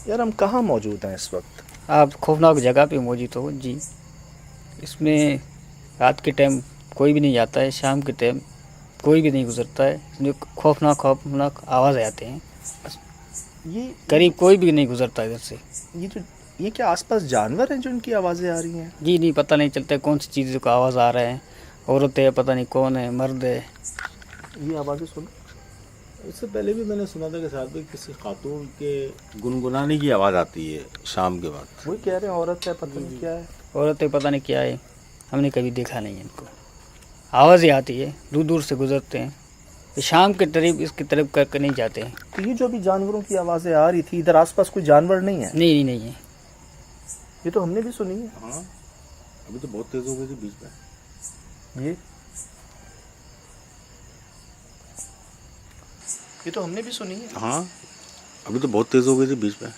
यार हम कहाँ मौजूद हैं इस वक्त? आप खौफनाक जगह पे मौजूद हो जी। इसमें रात के टाइम कोई भी नहीं जाता है, शाम के टाइम कोई भी नहीं गुजरता है। जो खौफनाक आवाज़ आते हैं, ये करीब कोई भी नहीं गुजरता इधर से। ये जो ये क्या आसपास जानवर हैं जो इनकी आवाज़ें आ रही हैं? जी नहीं, पता नहीं चलता है कौन सी चीज़ का आवाज़ आ रहा है। औरत है, पता नहीं कौन है, मर्द है। ये आवाज़ें सुनो। इससे पहले भी मैंने सुना था कि साथ में किसी खातून के गुनगुनाने की आवाज़ आती है शाम के बाद। वही कह रहे हैं, औरत है, पता नहीं क्या है। औरत है, पता नहीं क्या है। हमने कभी देखा नहीं है इनको। आवाज़ें आती है, दूर दूर से गुजरते हैं। ये शाम के करीब इसकी तरफ करके नहीं जाते हैं। तो ये जो अभी जानवरों की आवाज़ें आ रही थी, इधर आसपास कोई जानवर नहीं है? नहीं नहीं है। ये तो हमने भी सुनी है। हाँ, अभी तो बहुत तेज़ हो गई थी बीच में। ये तो हमने भी सुनी है। हाँ, अभी तो बहुत तेज़ हो गई थी बीच में।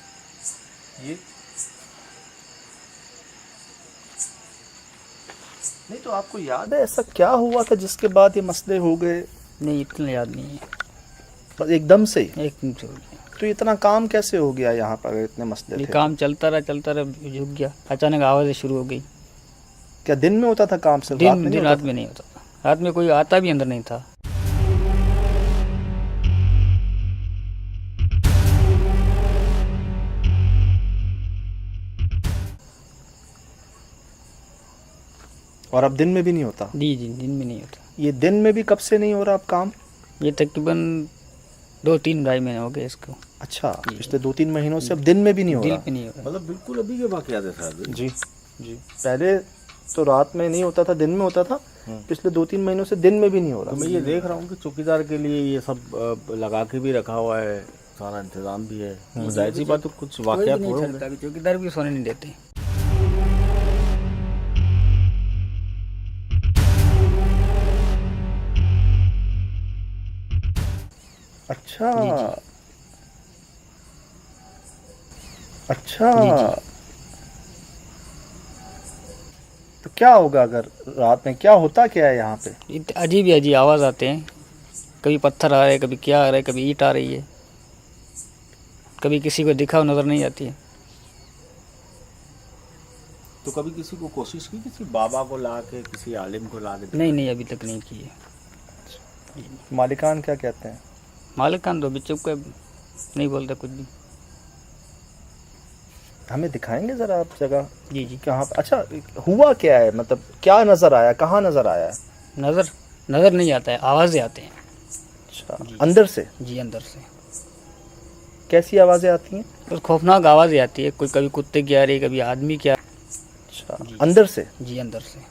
ये नहीं, तो आपको याद है ऐसा क्या हुआ था जिसके बाद ये मसले हो गए? नहीं, इतना याद नहीं है। बस एकदम से ही? एक मिनट हो गया। तो इतना काम कैसे हो गया यहाँ पर, इतने मसले ये थे? काम चलता रहा, झुक गया। अचानक आवाज़ें शुरू हो गई। क्या दिन में होता था काम, सिर्फ रात में नहीं रात होता में नहीं होता था। रात में कोई आता भी अंदर नहीं था। और अब दिन में भी नहीं होता? जी जी, दिन में नहीं होता। ये दिन में भी कब से नहीं हो रहा अब काम? ये तकरीबन 2-3 ढाई महीने हो गए इसको। अच्छा, पिछले 2-3 महीनों से अब दिन में भी नहीं हो दिल रहा? पे नहीं हो रहा। मतलब बिल्कुल अभी के वाक़यात है साहब। जी जी, पहले तो रात में नहीं होता था, दिन में होता था। पिछले 2-3 महीनों से दिन में भी नहीं हो तो रहा। मैं ये देख रहा हूँ कि चौकीदार के लिए ये सब लगा के भी रखा हुआ है, सारा इंतज़ाम भी है। तो जाहिर सी बात, तो कुछ वाक़यात हो होंगे। चौकीदार भी सोने नहीं देते। अच्छा जी, जी। अच्छा। जी, जी। तो क्या होगा अगर रात में, क्या होता क्या है यहाँ पे? अजीब अजीब आवाज़ आते हैं। कभी पत्थर आ रहे हैं, कभी क्या आ रहा है, कभी ईंट आ रही है, कभी किसी को दिखा नज़र नहीं आती है। तो कभी किसी को कोशिश की, किसी बाबा को ला के, किसी आलिम को ला के? नहीं नहीं, अभी तक नहीं की है। मालिकान क्या कहते हैं? मालिकान तो बच्चों को नहीं बोलते कुछ भी। हमें दिखाएंगे ज़रा आप जगह? जी जी। कहाँ पे? अच्छा, हुआ क्या है, मतलब क्या नज़र आया, कहाँ नज़र आया है? नज़र नहीं आता है, आवाज़ें आते हैं। अच्छा, अंदर से? जी, अंदर से। कैसी आवाज़ें आती हैं? बस खौफनाक आवाज़ें आती है। कोई कभी कुत्ते की आ रही है, कभी आदमी की आ रही अच्छा, अंदर से? है। जी, अंदर से।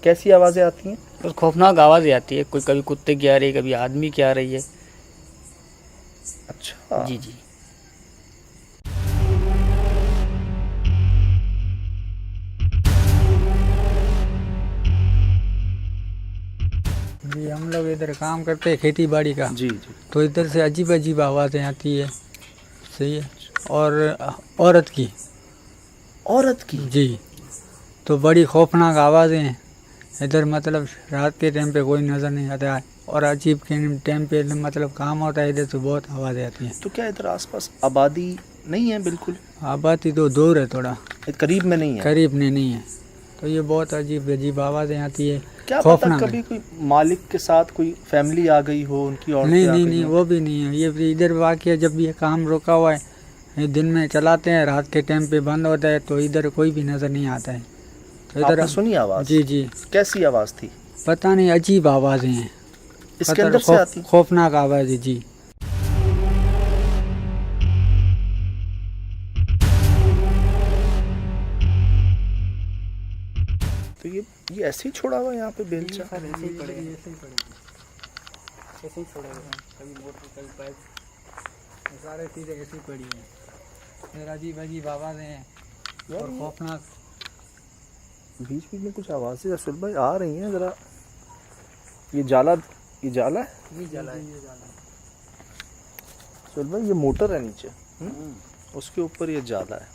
कैसी आवाज़ें आती हैं? बस खौफनाक आवाज़ें आती है। कोई कभी कुत्ते की आ रही है, कभी आदमी की आ रही है। अच्छा जी जी। जी, हम लोग इधर काम करते हैं खेती बाड़ी का। जी जी। तो इधर से अजीब अजीब आवाज़ें आती है। सही है। और औरत की। औरत की? जी, तो बड़ी खौफनाक आवाज़ें हैं इधर। मतलब रात के टाइम पे कोई नज़र नहीं आता है, और अजीब के टाइम पे मतलब काम होता है इधर, तो बहुत आवाज़ें आती हैं। तो क्या इधर आसपास आबादी नहीं है बिल्कुल? आबादी तो दूर है थोड़ा, करीब में नहीं है? करीब में नहीं है। तो ये बहुत अजीब अजीब आवाज़ें आती है। क्या पता खौफनाक कभी कोई मालिक के साथ कोई फैमिली आ गई हो, उनकी औरतें नहीं आ नहीं गई नहीं, हों? वो भी नहीं है। ये इधर वाक़या, जब ये काम रुका हुआ है, ये दिन में चलाते हैं, रात के टाइम पे बंद होता है, तो इधर कोई भी नज़र नहीं आता है। तो आपने सुनी आवाज़? जी जी। कैसी आवाज़ थी? पता नहीं, अजीब आवाज़ें हैं। इसके अंदर से आती? खौफनाक आवाज़ है जी। तो ये ऐसे ही छोड़ा हुआ यहाँ पे बेलचा? ऐसे ही छोड़े हुए हैं। कभी मोटर, कभी पाइप, सारे चीज़ें ऐसी पड़ी हैं। फिर अजीब अजीब आवाज़ें हैं यार और खौफनाक। बीच बीच में कुछ आवाज़ें रसूल भाई आ रही हैं ज़रा। ये जाला है? ये जला है। रसूल भाई ये मोटर है नीचे, उसके ऊपर ये जाला है।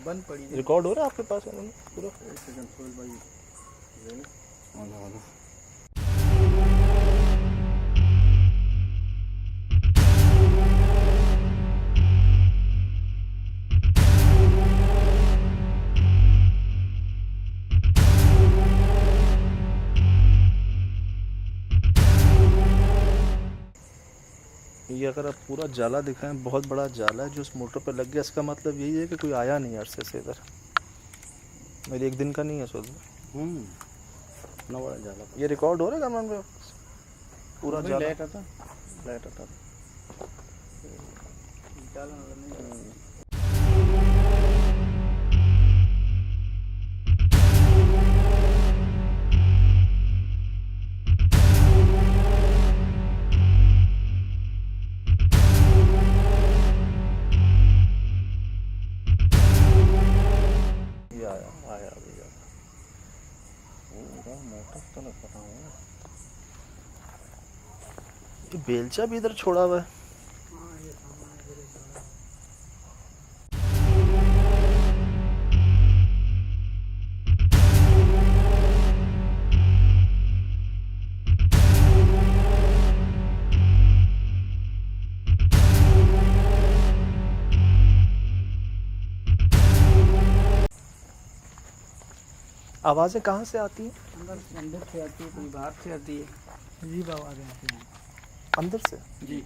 बंद पड़ी है। रिकॉर्ड हो रहा है आपके पास पूरा? ये अगर आप पूरा जाला दिखाएं, बहुत बड़ा जाला है जो उस मोटर पे लग गया, इसका मतलब यही है कि कोई आया नहीं अरसे से इधर। मेरी एक दिन का नहीं है सोच। इतना बड़ा जाला ये रिकॉर्ड हो रहा है कमरान पे पूरा जाला? लाइट आता ये आया अभी जाला। पूरा मोटर तो लग पता हूँ। ये बेलचा भी इधर छोड़ा हुआ है। आवाज़ें कहाँ से आती हैं? अंदर से आती है, कोई बाहर से आती है। अजीब आवाज़ें आती हैं। अंदर से? जी।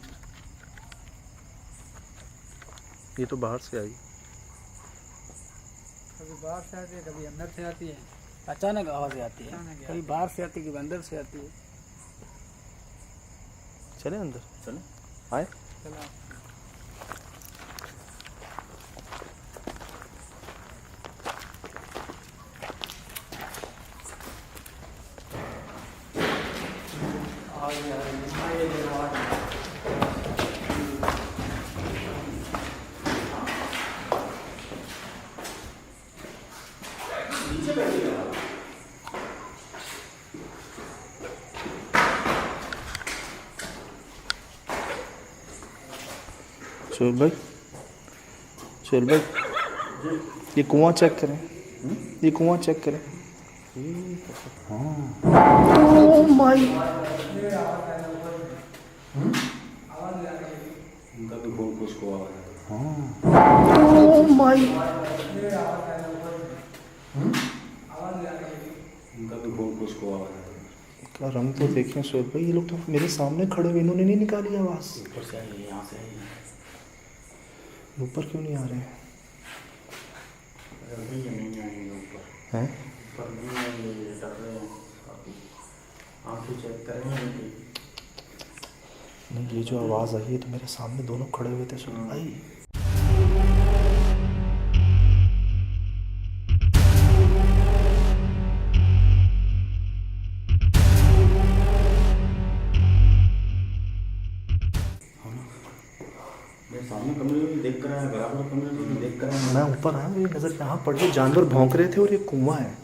ये तो बाहर से आई। कभी बाहर से आती है, कभी अंदर से आती है। अचानक आवाज़ें आती है, अचानक आती कभी है। बाहर से आती है, कभी अंदर से आती है। चले अंदर? चलो आए? चलो सोहेल भाई, सोहेल भाई, ये कुआं चेक करें। ये कुआं चेक करें। ओह माय, इनका भी खून खुशको आवाज है। ओह माय, इनका भी खून खुशको आवाज है। क्या रंग तो देखें सोहेल भाई, ये लोग तो मेरे सामने खड़े हुए, इन्होंने नहीं निकाली आवाज़। ऊपर से आई है, यहाँ से आई है। ऊपर क्यों नहीं आ रहे नहीं आएंगे ऊपर। हैं? ऊपर नहीं आएंगे, ये डर रहे हैं काफी। आंखें चेक करेंगे इनकी। नहीं, ये जो आवाज़ आई है तो मेरे सामने दोनों खड़े हुए थे सोहेल भाई। मेरे सामने कमरे में भी देख कर आया, बराबर कमरे में भी देख कर आया। मैं ऊपर आया, मेरी नज़र यहाँ पड़ गई, जानवर भौंक रहे थे और ये कुआं है।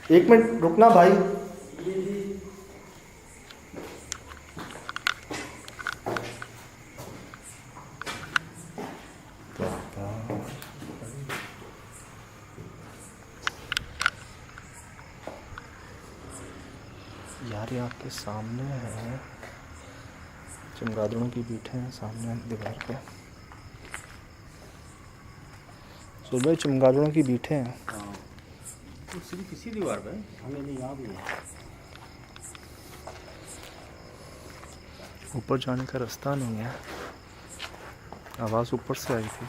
एक मिनट रुकना भाई। यार ये आपके सामने है, चमगादड़ों की बीठे हैं सामने दीवार पे। सुबह चमगादड़ों की बीठे हैं। हाँ, तो सिर्फ इसी दीवार पे हमें नहीं, यहाँ भी है। ऊपर जाने का रास्ता नहीं है, आवाज़ ऊपर से आई थी।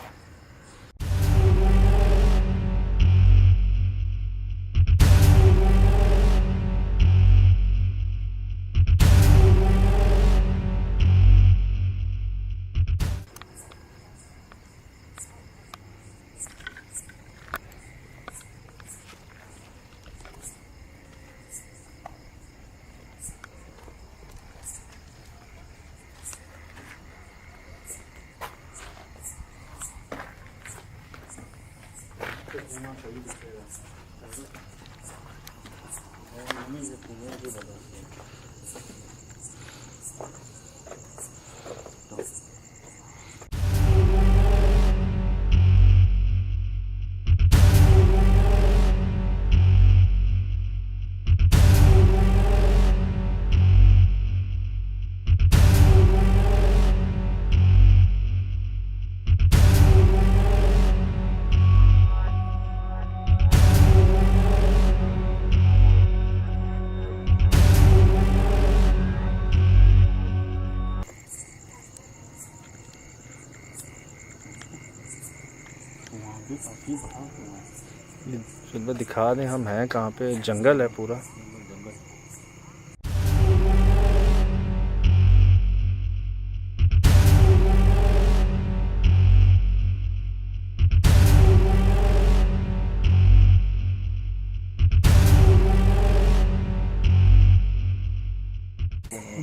चलो दिखा दें हम हैं कहाँ पे, जंगल है पूरा।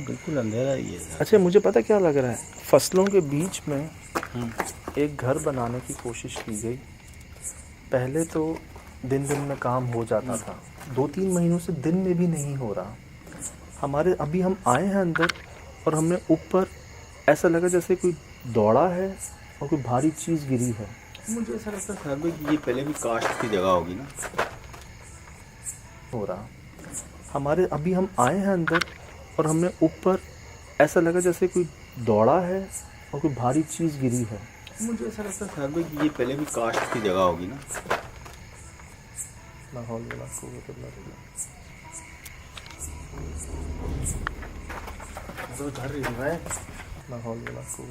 बिल्कुल अंधेरा ही है। अच्छा मुझे पता क्या लग रहा है, फसलों के बीच में एक घर बनाने की कोशिश की गई। पहले तो दिन दिन में काम हो जाता था, 2-3 महीनों से दिन में भी नहीं हो रहा। हमारे अभी हम आए हैं अंदर और हमने ऊपर ऐसा लगा जैसे कोई दौड़ा है और कोई भारी चीज़ गिरी है। मुझे ऐसा लगता है सर कि ये पहले भी कास्ट की जगह होगी ना। हो रहा हमारे अभी हम आए हैं अंदर और हमने ऊपर ऐसा लगा जैसे कोई दौड़ा है और कोई भारी चीज़ गिरी है। मुझे ऐसा लगता है सर कि ये पहले भी कास्ट की जगह होगी ना। माहौल वाला को तो घर रही है माहौल वाला को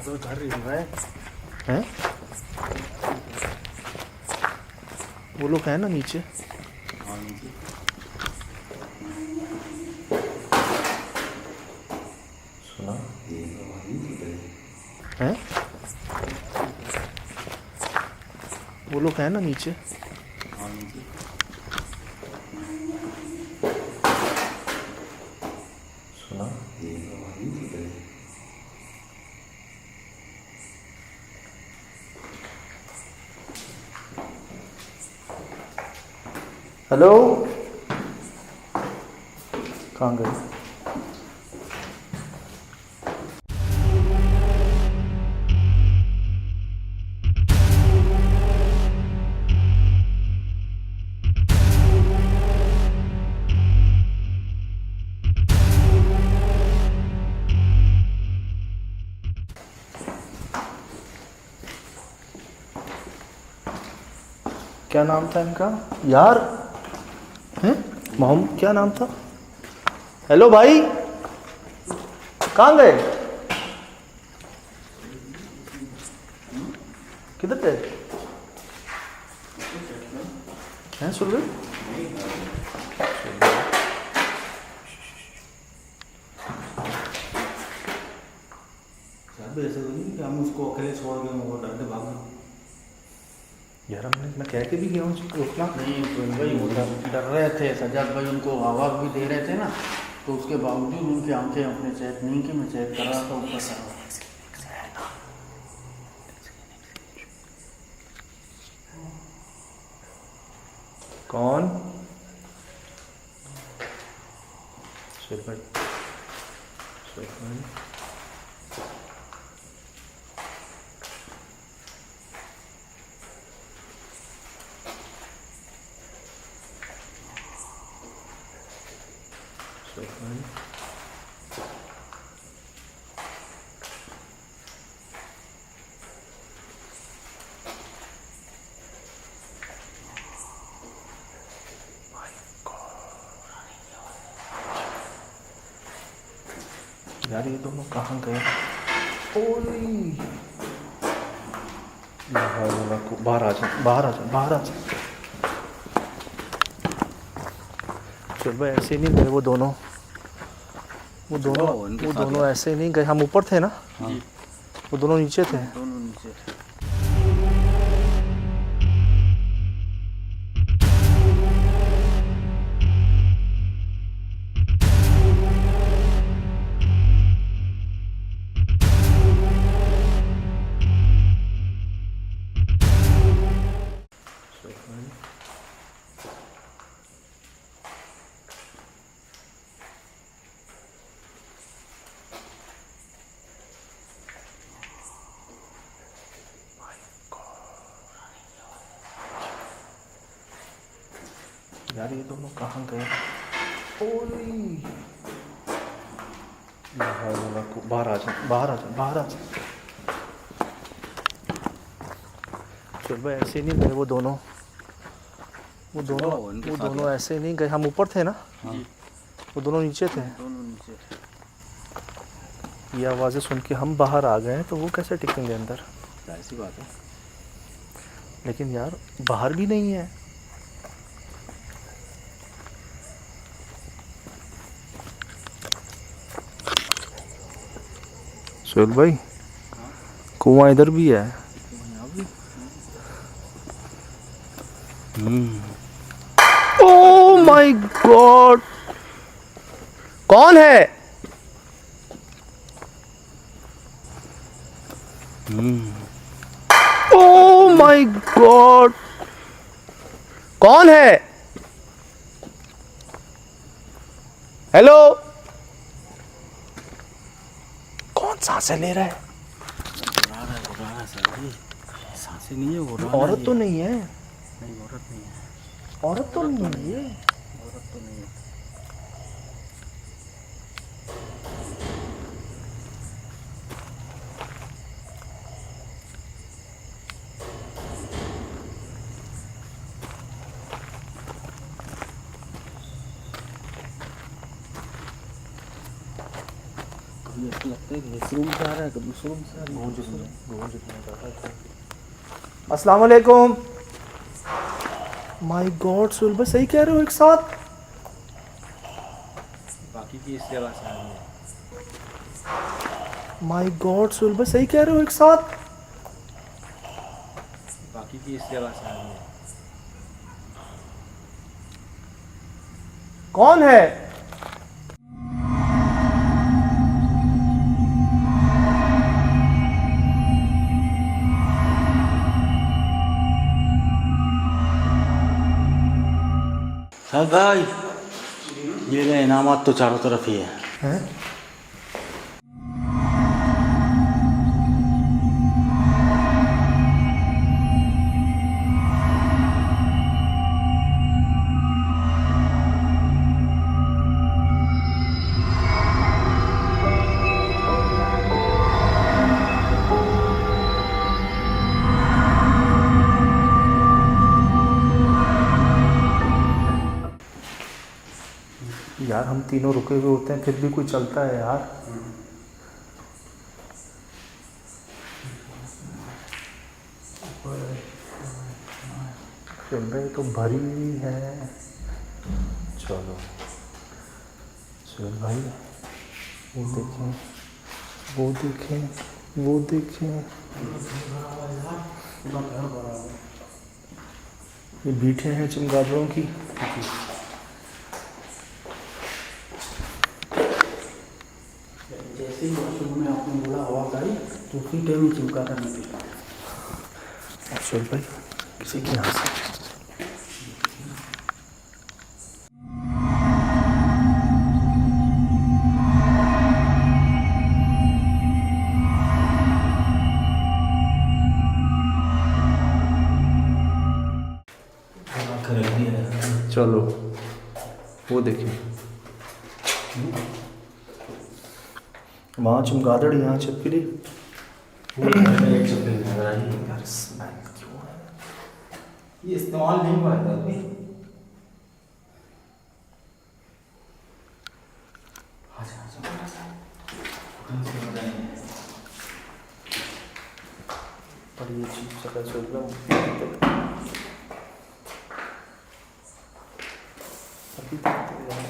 तो घर रही है। हैं वो लोग हैं ना नीचे। सुना हैं वो लोग हैं ना नीचे। सुना हेलो कहाँ गए? क्या नाम था इनका यार? हैं मोहम्मद, क्या नाम था? हेलो भाई कहाँ गए? किधर गए हैं? सुन रहे? ऐसा तो नहीं कि हम उसको अकेले छोड़ गए वो डर के भाग गए। यार मैं कह के भी गया हूँ उसको रोकना। नहीं भाई वो डर रहे थे, सजाद भाई उनको हवा भी दे रहे थे ना, तो उसके बावजूद उनकी आंखें अपने चेक नहीं की। मैं चेक कर रहा था ऊपर से। कौन? शेख भाई, शेख भाई यार ये दोनों कहाँ गए? बाहर आ जा, बाहर आ जा, बाहर आ जा। चल भाई ऐसे नहीं गए वो दोनों ऐसे नहीं गए। हम ऊपर थे ना, वो दोनों नीचे थे। दोनों नीचे थे। यार ये दोनों कहाँ गए? बाहर आ जा, बाहर आ जा, बाहर आ जा। चल भाई ऐसे नहीं गए वो दोनों ऐसे नहीं गए। हम ऊपर थे ना, वो दोनों नीचे थे। दोनों नीचे थे। ये आवाज़ें सुन के हम बाहर आ गए हैं तो वो कैसे टिकेंगे अंदर? ऐसी बात है। लेकिन यार बाहर भी नहीं है। सोहेल भाई, कुआं इधर भी है। ओह माय गॉड, कौन है? ओह माय गॉड, कौन है? हेलो, कौन सांसें ले रहा है? घुरा रहा है सर जी, सांसें नहीं है, घुरा रहा है औरत तो ये। नहीं है, नहीं, औरत नहीं है, औरत तो नहीं है ये। औरत तो नहीं है। कभी ऐसा लगता है कि इस रूम से आ रहा है, कभी उस रूम से आ रहा है। अस्सलाम वालेकुम। माय गॉड सोहेल भाई, सही कह रहे हो, एक साथ। बाकी की इस जगह से आ रही है। माय गॉड सोहेल भाई, सही कह रहे हो, एक साथ। बाकी की इस जगह से आ रही है। कौन है? सर भाई, ये रहे इनामात तो चारों तरफ ही है। हैं? यार हम तीनों रुके हुए होते हैं फिर भी कोई चलता है यार। कमरे तो भरी हुई है। चलो सोहेल भाई, वो देखें, वो देखें, वो देखें, ये बीठे हैं चमगादड़ों की। जैसे ही वॉशरूम में आपने बोला आवाज़ आई तो उसी टाइम ही चिमकारा निकला। सोहेल भाई, किसी के यहाँ से चलो वो देखिए, वहाँ चमगादड़, यहाँ छिपकली। ये इस्तेमाल नहीं हुआ है अभी। बड़ी अजीब जगह सोच रहा हूँ। अभी तक तो यार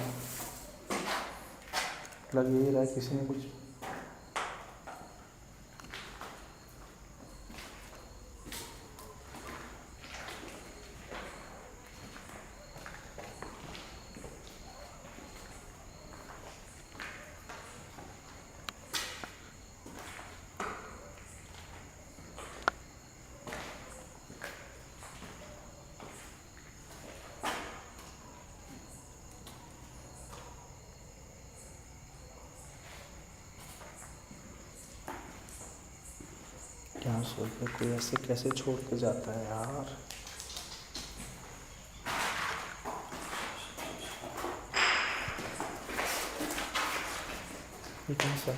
लग यही रहा है किसी ने कुछ। क्या सोच रहे, कोई ऐसे कैसे छोड़ के जाता है यार। लेकिन सर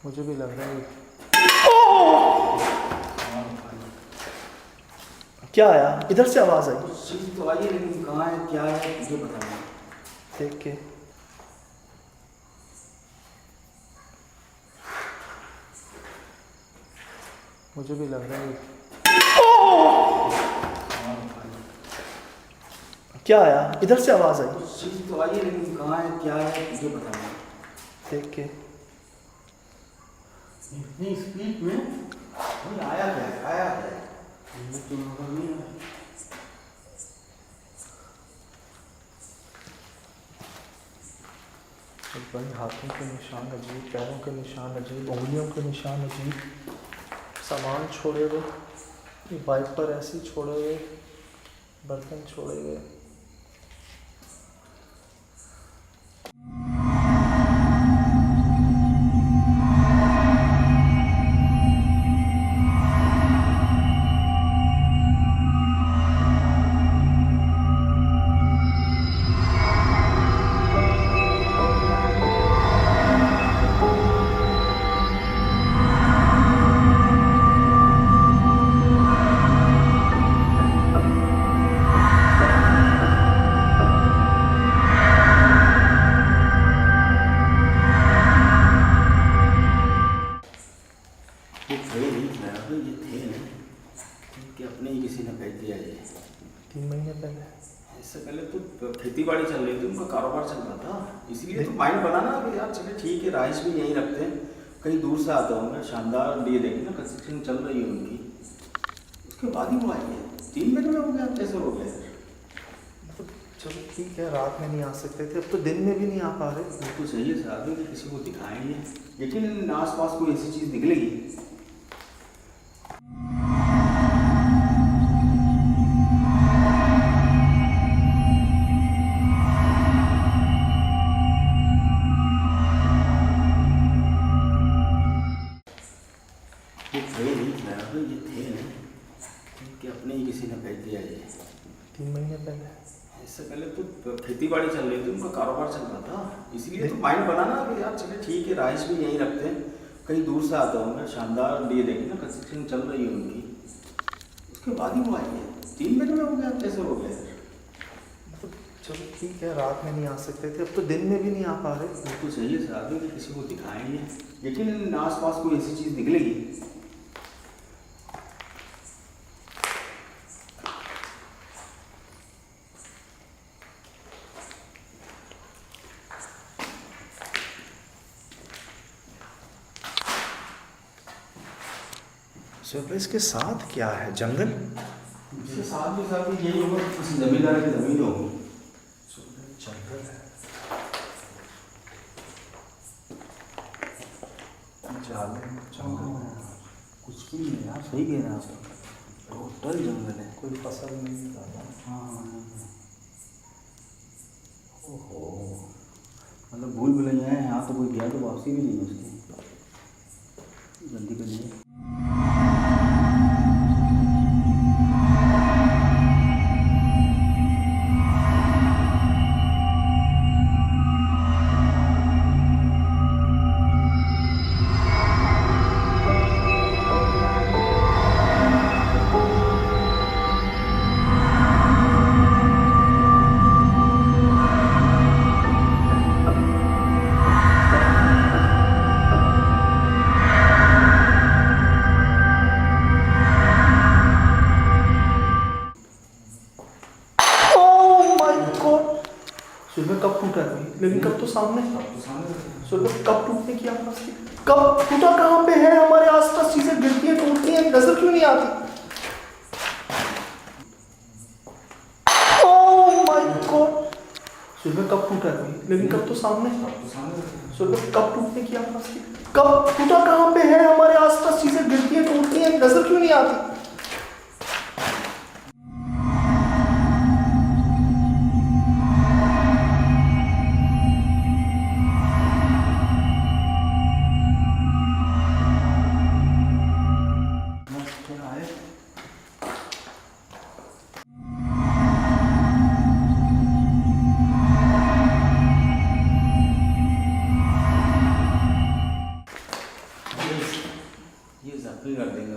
मुझे भी लग रहा है क्या आया? इधर से आवाज आई चीज तो आई है लेकिन कहाँ है क्या है मुझे पता नहीं। देख के। मुझे भी लग रहा है क्या आया? इधर से आवाज आई चीज तो आई है लेकिन कहाँ है क्या है मुझे पता नहीं। देख के। इतनी स्पीड में नहीं आया क्या मुझे तो नजर नहीं आया। भाई हाथों के निशान अजीब, पैरों के निशान अजीब, उंगलियों के निशान अजीब, सामान छोड़े हुए, वाइपर ऐसे ही छोड़े हुए, बर्तन छोड़े हुए। ये थे नहीं ड्राइवर, ये थे नहीं कि अपने ही किसी ने भेज दिया ये। 3 महीने पहले इससे पहले तो खेती बाड़ी चल रही थी, उनका कारोबार चल रहा था, इसीलिए तो माइंड बना ना कि यार चलिए ठीक है, राइस भी यहीं रखते हैं, कहीं दूर से आते होंगे, शानदार लिए देखें ना, कंस्ट्रक्शन चल रही है उनकी, उसके बाद ही वो आई है। 3 महीने में हो गया, कैसे हो गया? तो चलो ठीक है, रात में नहीं आ सकते थे, अब तो दिन में भी नहीं आ पा रहे। बिल्कुल सही है सर, कि किसी को दिखाएंगे, लेकिन आस पास कोई ऐसी चीज़ निकलेगी। ये थे नहीं ड्राइवर, ये थे नहीं कि अपने ही किसी ने भेज दिया ये। 3 महीने पहले इससे पहले तो खेती बाड़ी चल रही थी, उनका कारोबार चल रहा था, इसीलिए तो माइंड बना ना कि यार चलिए ठीक है, राइस भी यहीं रखते हैं, कहीं दूर से आते होंगे, शानदार लिए देखें ना, कंस्ट्रक्शन चल रही है उनकी, उसके बाद ही वो आई है। 3 महीने में हो गया, कैसे हो गया? तो चलो ठीक है, रात में नहीं आ सकते थे, अब तो दिन में भी नहीं आ पा रहे। बिल्कुल सही है सर, कि किसी को दिखाएंगे, लेकिन आस पास कोई ऐसी चीज़ निकलेगी। सुबह इसके साथ क्या है? जंगल? इसके साथ भी साथ यही होगा, किसी जमींदार की जमीन होगी। जंगल है। कुछ भी नहीं यार, सही कह रहे हैं आप, टोटल जंगल है, कोई फसल नहीं लगा। हाँ। ओहो, मतलब भूल भुलैया है यहाँ, तो कोई गया तो वापसी भी नहीं है उसकी, जल्दी करिए। सुबह कब टूटा है? लेकिन कब तो सामने सुबह कब टूटने की आवाज थी? कब टूटा? कहाँ पे है? हमारे आसपास चीजें गिरती हैं, टूटती हैं, नजर क्यों नहीं आती? Oh my God! सुबह कब टूटा है? लेकिन कब तो सामने सुबह कब टूटने की आवाज थी? कब टूटा? कहाँ पे है? हमारे आसपास चीजें गिरती हैं, टूटती हैं, नजर क्यों नहीं आती? ये जख्मी कर देंगे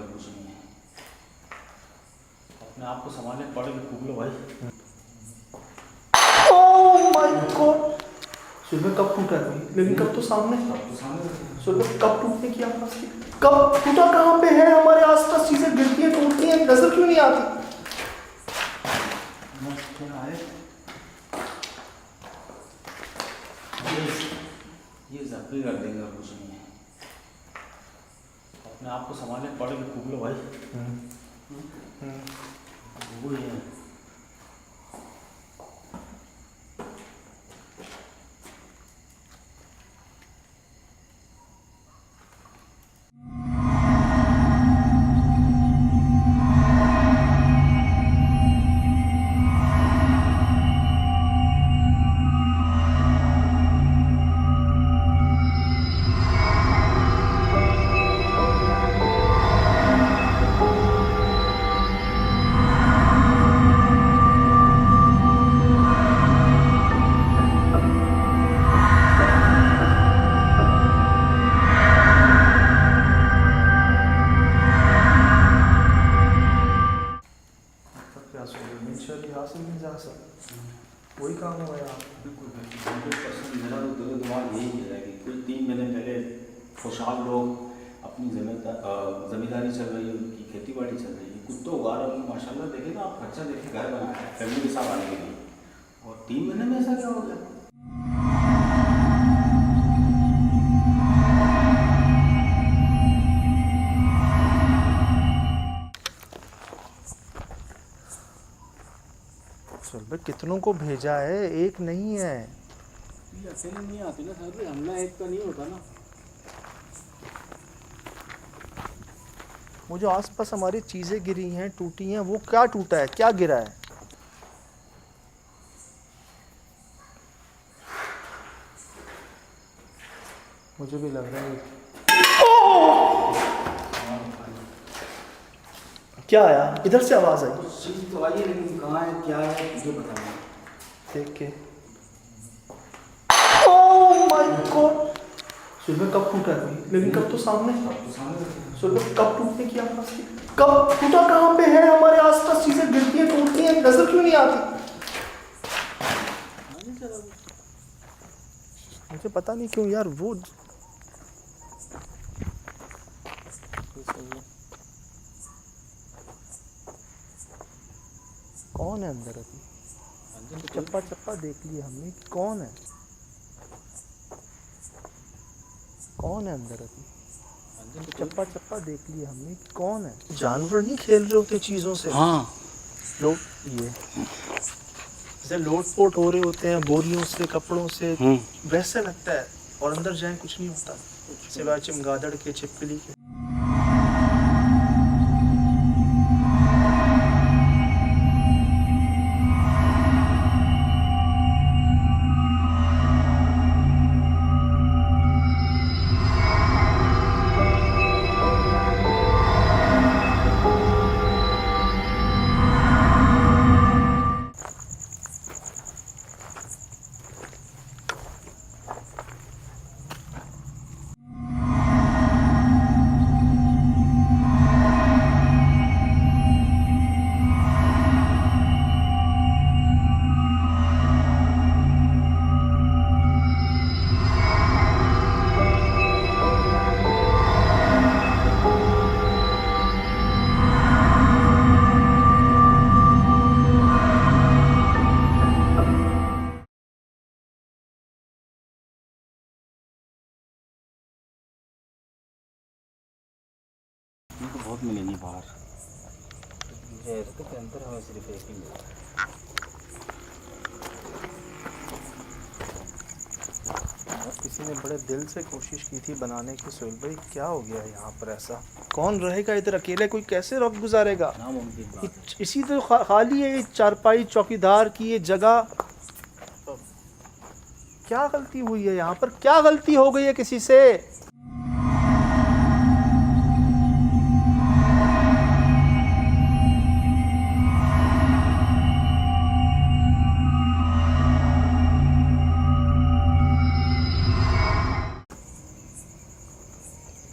सुबह कब टूटा है कोई, लेकिन कब तो सामने तो सामने सुबह कब टूटने की आवाज थी, कब टूटा कहाँ पे है, हमारे आसपास चीजें गिरती हैं टूटती हैं, नजर क्यों नहीं आती। ये जख्मी कर देंगे और कुछ नहीं है। अपने आप को संभालने पड़ के खूब लो भाई। वो ही है। क्या सोचो नेचर यहाँ से नहीं जा सकता, वही काम हुआ यार। बिल्कुल 100% मेरा तो दिलो दिमाग यही कह रहा है कि कुछ 3 महीने पहले खुशहाल लोग अपनी जमींदारी चल रही है, उनकी खेती बाड़ी चल रही है, कुछ तो उगा रहे हैं माशाल्लाह। देखे ना आप, खर्चा देखे घर बनाया है फैमिली के साथ आने के लिए, और 3 महीने में ऐसा क्या हो गया। चल भाई कितनों को भेजा है, एक नहीं है। ये अकेले नहीं आते ना सर, हमला एक का नहीं होता ना। वो जो आसपास हमारी चीजें गिरी हैं टूटी हैं, वो क्या टूटा है, क्या गिरा है। मुझे भी लग रहा है क्या आया, इधर से आवाज आई तो चीज़ तो आई है, लेकिन कहाँ है क्या है मुझे पता नहीं। देख के। ओह माय गॉड, सुबह कब टूटा है कोई, लेकिन कब तो सामने तो सामने सुबह कब टूटने की आवाज थी, कब टूटा कहाँ पे है, हमारे आसपास चीजें गिरती हैं टूटती हैं, नजर क्यों नहीं आती। मुझे पता नहीं क्यों यार, वो कौन है अंदर अभी, चप्पा चप्पा देख लिया हमने कि कौन है, कौन है अंदर अभी, चप्पा चप्पा देख लिया हमने कि कौन है। जानवर नहीं खेल रहे होते चीजों से, हाँ लोग ये जैसे लोटपोट हो रहे होते हैं बोरियों से कपड़ों से, वैसे लगता है, और अंदर जाए कुछ नहीं होता सिवाय चमगादड़ के छिपकली के। तो बहुत मिलेंगी बाहर। तो के अंदर हमें सिर्फ एक ही मिला। किसी ने बड़े दिल से कोशिश की थी बनाने की, सोहेल भाई क्या हो गया यहाँ पर ऐसा, कौन रहेगा इधर अकेले, कोई कैसे वक्त गुजारेगा। नामुमकिन बात है। इसी तो खाली है ये चारपाई चौकीदार की ये जगह, क्या गलती हुई है यहाँ पर, क्या गलती हो गई है किसी से।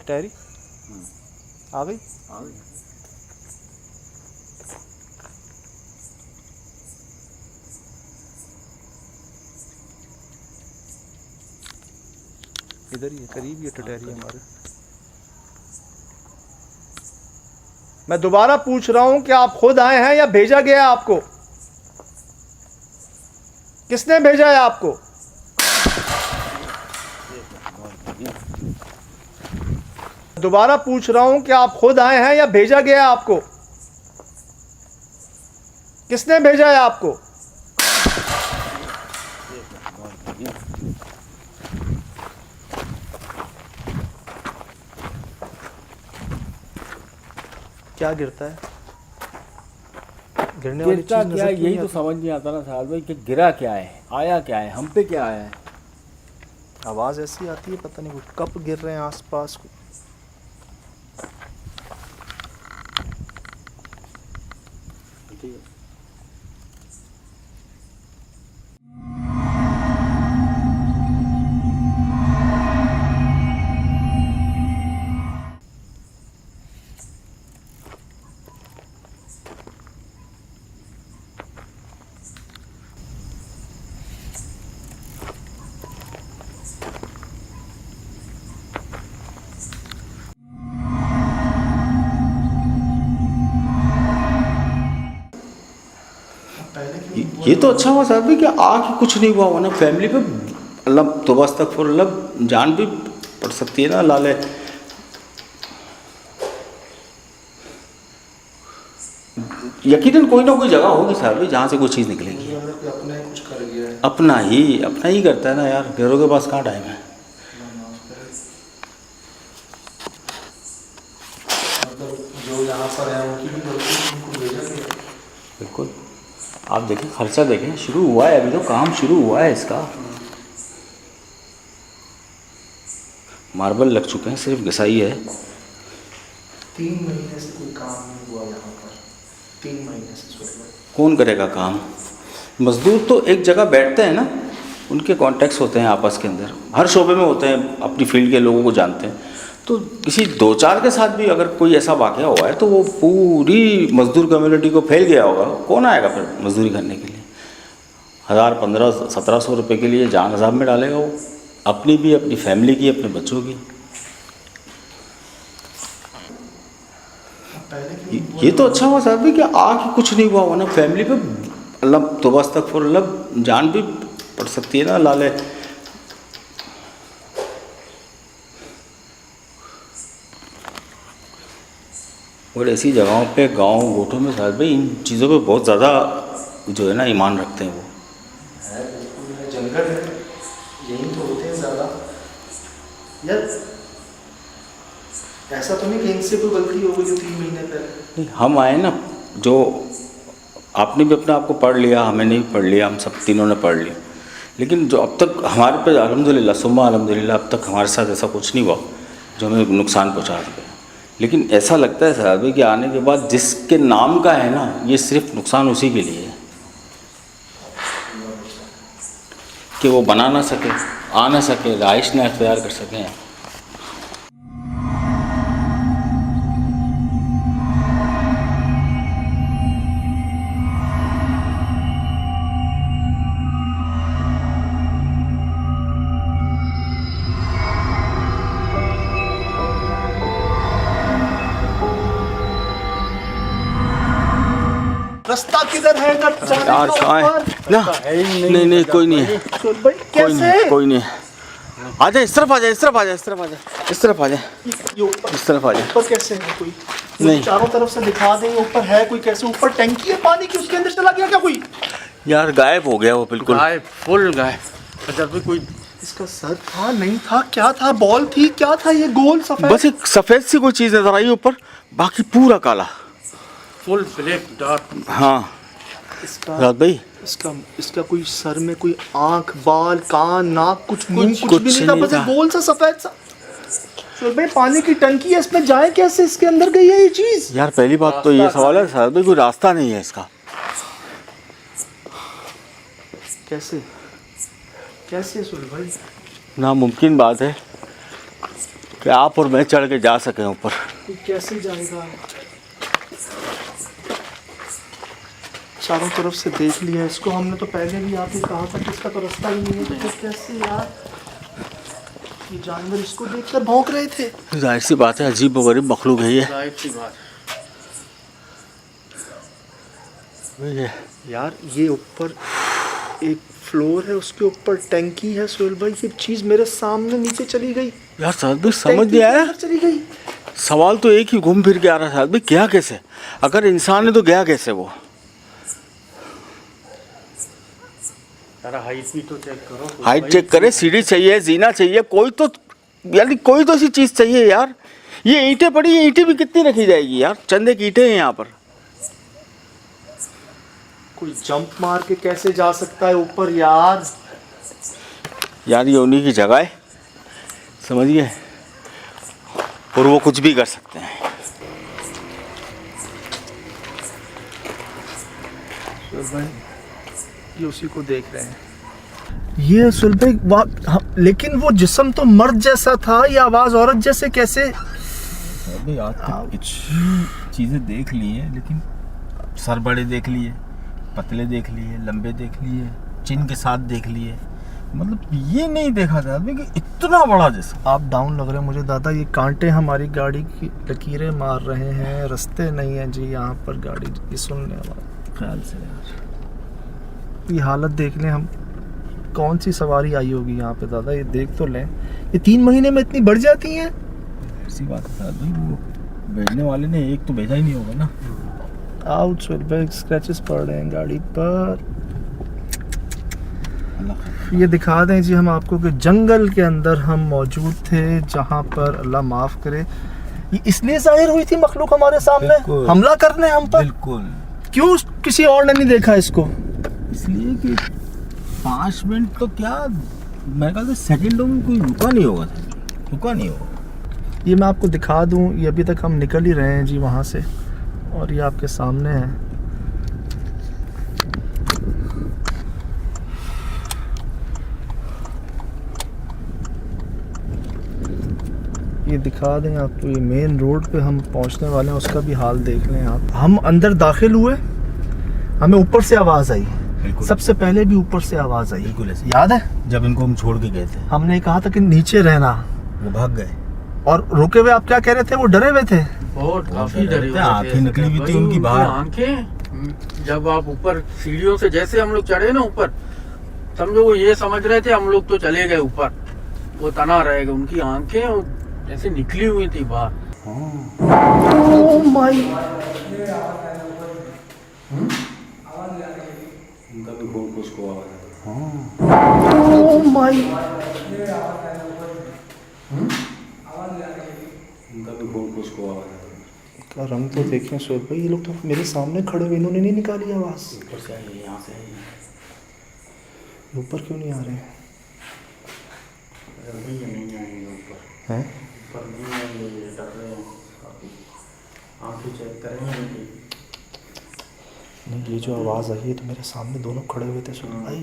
टैरी आ गई। आ गई। इधर ही है, करीब ही है टटहरी हमारे। मैं दोबारा पूछ रहा हूं कि आप खुद आए हैं या भेजा गया है आपको? किसने भेजा है आपको? दोबारा पूछ रहा हूं कि आप खुद आए हैं या भेजा गया है आपको? किसने भेजा है आपको? क्या गिरता है? गिरने वाली गिरता चीज क्या नजर है, क्यों यही नहीं तो आती? समझ नहीं आता ना साहब भाई कि गिरा क्या है, आया क्या है, हम पे क्या आया है। आवाज ऐसी आती है, पता नहीं वो कब गिर रहे हैं आसपास। ये तो अच्छा हुआ साहब भाई कि आके कुछ नहीं हुआ, वरना फैमिली पे अल्लाह तौबा अस्तगफुरुल्लाह जान भी पड़ सकती है ना लाले। यकीनन कोई ना कोई जगह होगी साहब भाई जहाँ से कोई चीज़ निकलेगी। अपना ही कुछ कर गया है। अपना ही करता है ना यार, घरों के पास कहाँ टाइम है। मतलब जो यहाँ पर है उनकी भी गलती है, उनको भेजा गया। बिल्कुल, आप देखें खर्चा देखें, शुरू हुआ है अभी तो, काम शुरू हुआ है इसका। मार्बल लग चुके हैं, सिर्फ घिसाई है। 3 महीने से कोई काम नहीं हुआ यहाँ पर। 3 महीने से कौन करेगा काम? मजदूर तो एक जगह बैठते हैं ना, उनके कॉन्टैक्ट्स होते हैं आपस के अंदर, हर शोबे में होते हैं, अपनी फील्ड के लोगों को जानते हैं। तो किसी 2-4 के साथ भी अगर कोई ऐसा वाक़या हुआ है तो वो पूरी मजदूर कम्युनिटी को फैल गया होगा। कौन आएगा फिर मजदूरी करने के लिए? 1000, 1500, 1700 रुपये के लिए जान अजाब में डालेगा वो, अपनी भी, अपनी फैमिली की, अपने बच्चों की। ये तो अच्छा हुआ साहब भाई कि आके कुछ नहीं हुआ, वरना फैमिली पे अल्लाह तौबा अस्तगफुरुल्लाह जान भी पड़ सकती है ना लाले। और ऐसी जगहों पे, गांव गोठों में साहब भाई इन चीज़ों पे बहुत ज़्यादा जो है ना ईमान रखते हैं वो। है बिल्कुल, जंगल है, यही तो होते हैं ज़्यादा। यार ऐसा तो नहीं कि इनसे कोई गलती हो गई जो 3 महीने पहले? नहीं, हम आए ना, जो आपने भी अपने आप को पढ़ लिया, हमने नहीं पढ़ लिया, हम सब तीनों ने पढ़ लिया, लेकिन जो अब तक हमारे पे अल्हम्दुलिल्लाह सुम्मा अल्हम्दुलिल्लाह अब तक हमारे साथ ऐसा कुछ नहीं हुआ जो हमें नुकसान पहुँचा सके। लेकिन ऐसा लगता है साहब भाई कि आने के बाद जिसके नाम का है ना, ये सिर्फ नुकसान उसी के लिए है कि वो बना ना सके, आ ना सके, रहाइश ना इख्तियार कर सकें। रास्ता किधर है ना जाने यार का कहाँ है ऊपर? ना? नहीं कोई नहीं है, सुन भाई कैसे? कोई नहीं है। आ जा, इस तरफ आ जा, इस तरफ आ जा, इस तरफ आ जा, इस तरफ आ जा, ये ऊपर इस तरफ आ जा। ऊपर कैसे है कोई? नहीं। चारों तरफ से दिखा दें ऊपर है कोई कैसे? ऊपर टंकी है पानी की, उसके अंदर चला गया क्या कोई? यार गायब हो गया वो बिल्कुल। गायब, फुल गायब। अच्छा भाई कोई इसका सर था नहीं था, क्या था? बॉल थी, क्या था ये गोल सफेद? बस एक सफ़ेद सी कोई चीज़ नजर आई ऊपर, बाकी पूरा काला। Full black dark. हाँ इसका रात भाई, इसका कोई सर में कोई आंख, बाल, कान, नाक, कुछ मुंह, कुछ कुछ भी नहीं था, नहीं बस एक था। गोल सा सफेद सा। तो भाई पानी की टंकी है, इसमें जाए कैसे? इसके अंदर गई है ये चीज? यार पहली बात तो ये सवाल है साहब भाई, कोई रास्ता नहीं है इसका। कैसे कैसे सुन भाई? नामुमकिन बात है कि आप और मैं चढ़ के जा सकें ऊपर। ये कैसे जाएगा? चारों तरफ से देख लिया इसको हमने, तो पहले भी आके कहा था कि इसका तो रास्ता ही नहीं है, तो फिर कैसे यार? ये जानवर इसको देखकर भौंक रहे थे। जाहिर सी बात है, अजीब व गरीब मखलूक है ये। जाहिर सी बात। यार ये ऊपर एक फ्लोर है, उसके ऊपर टैंकी है सोहेल भाई। ये चीज मेरे सामने नीचे चली गई यार साहब भाई समझ नहीं आया, चली गई। सवाल तो एक ही घूम फिर के आ रहा था भाई, गया कैसे? अगर इंसान है तो गया कैसे वो? हाइट भी तो चेक करो। हाइट चेक करे, सीढ़ी चाहिए, जीना चाहिए, कोई तो यानी कोई तो ऐसी चीज चाहिए यार। ये ईंटें पड़ी हैं, ईंटें भी कितनी रखी जाएगी यार? चंदे की ईंटें हैं यहाँ पर। कोई जंप मार के कैसे जा सकता है ऊपर यार? यार ये उन्हीं की जगह है, समझिए, और वो कुछ भी कर सकते हैं। भाई ये उसी को देख रहे हैं। ये सुलभ लेकिन वो जिस्म तो मर्द जैसा था, ये आवाज औरत जैसे कैसे? अभी आज तक कुछ चीज़ें देख ली हैं, लेकिन सर बड़े देख लिए, पतले देख लिए, लंबे देख लिए, चिन के साथ देख लिए, मतलब ये नहीं देखा था अभी कि इतना बड़ा जैसा। आप डाउन लग रहे हैं मुझे दादा। ये कांटे हमारी गाड़ी की लकीरें मार रहे हैं, रास्ते नहीं है जी यहाँ पर गाड़ी ये सुनने वाला। ख्याल से यार ये हालत देख लें हम, कौन सी सवारी आई होगी यहाँ पे दादा, ये देख तो लें। ये 3 महीने में इतनी बढ़ जाती हैं। ऐसी बात है भाई, वो भेजने वाले ने एक तो भेजा ही नहीं होगा ना। आउट स्क्रैचेस पड़ रहे हैं गाड़ी पर। ये दिखा दें जी हम आपको कि जंगल के अंदर हम मौजूद थे, जहाँ पर अल्लाह माफ़ करे ये इसलिए जाहिर हुई थी मखलूक हमारे सामने हमला करने हम पर। बिल्कुल। क्यों किसी और ने नहीं देखा इसको? इसलिए कि 5 मिनट तो क्या, मेरे ख्याल से सेकेंडों में कोई रुका नहीं होगा, रुका नहीं होगा। ये मैं आपको दिखा दूं, ये अभी तक हम निकल ही रहे हैं जी वहाँ से, और ये आपके सामने है। ये दिखा दें आपको, ये मेन रोड पे हम पहुंचने वाले हैं, उसका भी हाल देख लें आप। हम अंदर दाखिल हुए, हमें ऊपर से आवाज़ आई, सबसे पहले भी ऊपर से आवाज़ आई। बिल्कुल ऐसे याद है जब इनको हम छोड़ के गए थे, हमने कहा था कि नीचे रहना, वो भाग गए और रुके हुए आप क्या कह रहे थे? वो डरे हुए थे, बहुत काफी डरे हुए थे। आंखें निकली हुई थी भाई, उनकी बाहर। आंखें जब आप ऊपर सीढ़ियों से जैसे हम लोग चढ़े ना ऊपर, समझो वो ये समझ रहे थे हम लोग तो चले गए ऊपर, वो तना रहेगा। उनकी आंखें जैसे निकली हुई थी बाहर। ओह माय, उनका भी बहुत कुछ को आवाज ओह माय, उनका भी बहुत कुछ को आवाज का रंग तो देखें सोहेल भाई, ये लोग तो मेरे सामने खड़े हुए, इन्होंने नहीं निकाली आवाज़। ऊपर से आई, यहाँ से आई। ऊपर क्यों नहीं आ रहे हैं? नहीं आएंगे ऊपर, हैं? ऊपर नहीं आएंगे, ये डर रहे हैं काफी। आंखें चेक करेंगे इनकी। नहीं, ये जो आवाज़ आई है तो मेरे सामने दोनों खड़े हुए थे सोहेल भाई।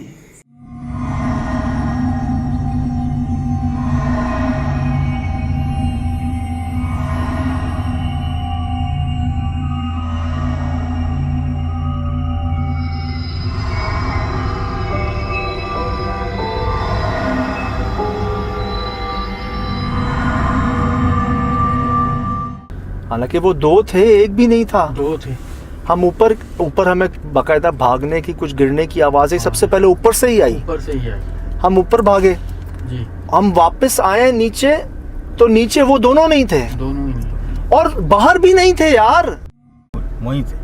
हालांकि वो 2 थे, एक भी नहीं था। 2 थे। हम ऊपर हमें बाकायदा भागने की, कुछ गिरने की आवाज़ें सबसे पहले ऊपर से ही आई। ऊपर से ही आई हम ऊपर भागे जी। हम वापस आए नीचे, तो नीचे वो दोनों नहीं थे, दोनों ही नहीं। और बाहर भी नहीं थे यार, वहीं थे,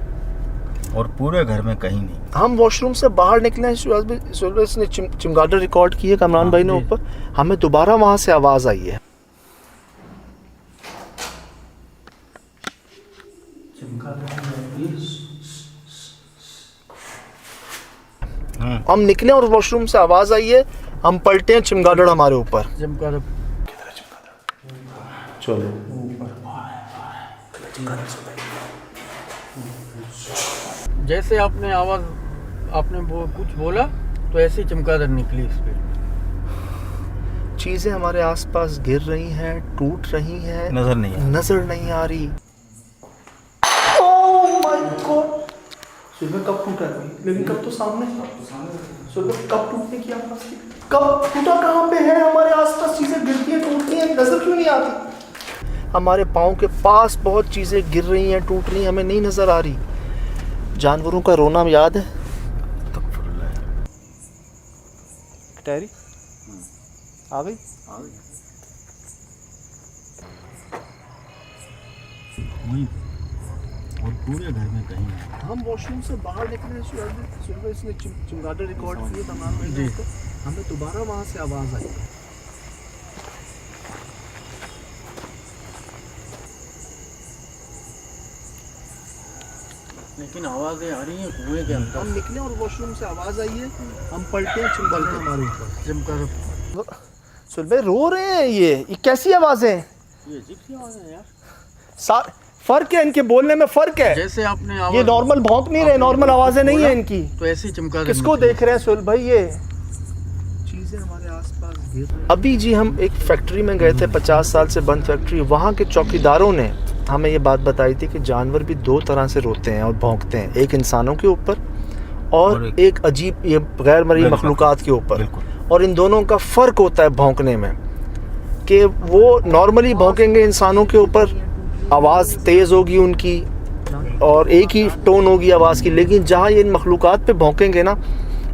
और पूरे घर में कहीं नहीं। हम वॉशरूम से बाहर निकले, सुरेश ने चमगादड़ रिकॉर्ड किए, कमरान भाई ने ऊपर, हमें दोबारा वहां से आवाज़ आई है। हम निकले और वॉशरूम से आवाज़ आई है, हम पलटे हैं, चमगादड़ हमारे ऊपर। चमगादड़ चलो जैसे आपने आवाज कुछ बोला तो ऐसी चमगादड़ निकली स्पीड। चीजें हमारे आसपास गिर रही हैं, टूट रही हैं, नजर नहीं आ रही। ओह माय गॉड, सुबह कब टूटा है? लेकिन कब तो सामने सुबह कब टूटने की आवाज थी? कब टूटा? कहाँ पे है? हमारे आसपास चीजें गिरती हैं, टूट नजर क्यों नहीं आती? हमारे पाँव के पास बहुत चीज़ें गिर रही हैं, टूट रही हैं, हमें नहीं नज़र आ रही। जानवरों का रोना याद है? टैरी आ गई? और पूरे घर में कहीं हम वॉशरूम से बाहर निकले, सुबह इसने चमगादड़ रिकॉर्ड किए तमाम मैंने उसको, हमें दोबारा वहाँ से आवाज़ आई। लेकिन आवाज़ें आ रही हैं कुएं के अंदर। हम निकले और वॉशरूम से आवाज़ आई है, हम पलटे, चिंबलते हमारे ऊपर। चमका सुन भाई रो रहे हैं, ये कैसी आवाज़ें? ये अजीब सी आवाज़ें हैं यार। फर्क है इनके बोलने में, फर्क है। जैसे आपने ये आवाज़ नॉर्मल भौंक नहीं रहे, नॉर्मल आवाज़ें नहीं है इनकी। तो ऐसे ही चमका किसको देख रहे हैं सुहेल भाई? ये चीज़ें हमारे आसपास गिर रही हैं। अभी जी हम एक फैक्ट्री में गए थे, 50 साल से बंद फैक्ट्री। वहाँ के चौकीदारों ने हमें ये बात बताई थी कि जानवर भी दो तरह से रोते हैं और भौंकते हैं, एक इंसानों के ऊपर और एक अजीब ये गैर मरी मखलूक़ात के ऊपर। और इन दोनों का फ़र्क होता है भौंकने में, कि वो नॉर्मली भौंकेंगे इंसानों के ऊपर, आवाज़ तेज़ होगी उनकी और एक ही टोन होगी आवाज़ की, लेकिन जहाँ ये इन मखलूक़ात पे भौंकेंगे ना,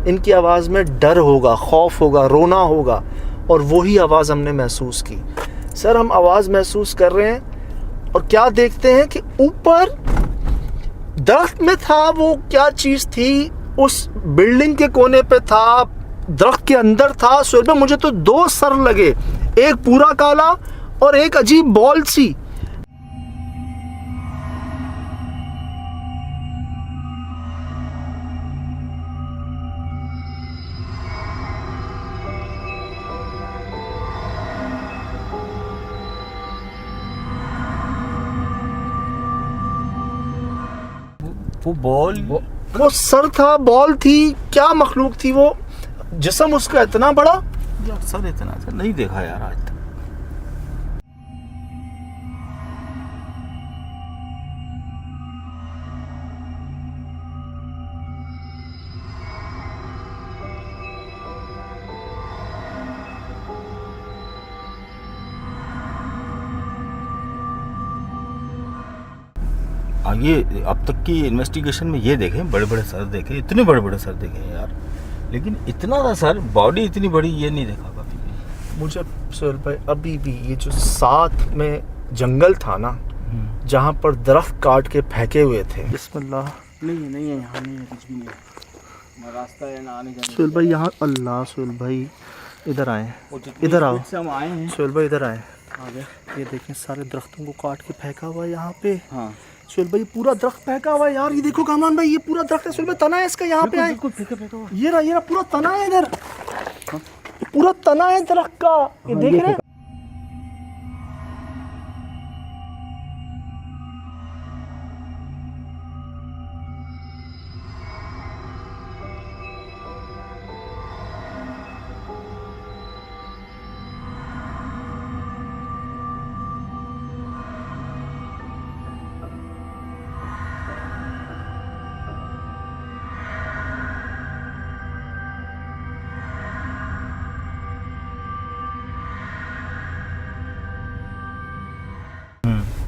इनकी आवाज़ में डर होगा, खौफ होगा, रोना होगा। और वही आवाज़ हमने महसूस की। सर हम आवाज़ महसूस कर रहे हैं और क्या देखते हैं कि ऊपर दरख्त में था, वो क्या चीज़ थी, उस बिल्डिंग के कोने पे था, दरख्त के अंदर था। सुबह मुझे तो दो सर लगे, एक पूरा काला और एक अजीब बॉल सी। वो बॉल, वो सर था, बॉल थी, क्या मखलूक थी वो? जिस्म उसका इतना बड़ा, यार सर इतना सर नहीं देखा यार आज तक। ये अब तक की इन्वेस्टिगेशन में ये देखे बड़े बड़े सर देखे, इतने बड़े बड़े सर देखे हैं यार, लेकिन इतना सा सर, बॉडी इतनी बड़ी ये नहीं देखा कभी भी। मुझे सुहेल भाई अभी भी ये जो साथ में जंगल था ना, जहाँ पर दरख्त काट के फेंके हुए थे, बिस्मिल्लाह। नहीं है, यहाँ नहीं है, कुछ भी नहीं है, ना रास्ता है ना आने जाने। सुहेल भाई यहाँ, अल्लाह सुहेल भाई इधर आए, इधर आओ हम आए हैं। सुहेल भाई इधर आए। आगे ये देखें सारे दरख्तों को काट के फेंका हुआ है यहाँ पे। हाँ सुहेल भाई पूरा दरख्त फेंका हुआ है यार, ये देखो कामरान भाई, ये पूरा दरख्त है सुहेल भाई, तना है इसका यहाँ पे आए, ये रहा पूरा तना है इधर, पूरा तना है दरख्त का, ये देख रहे हैं।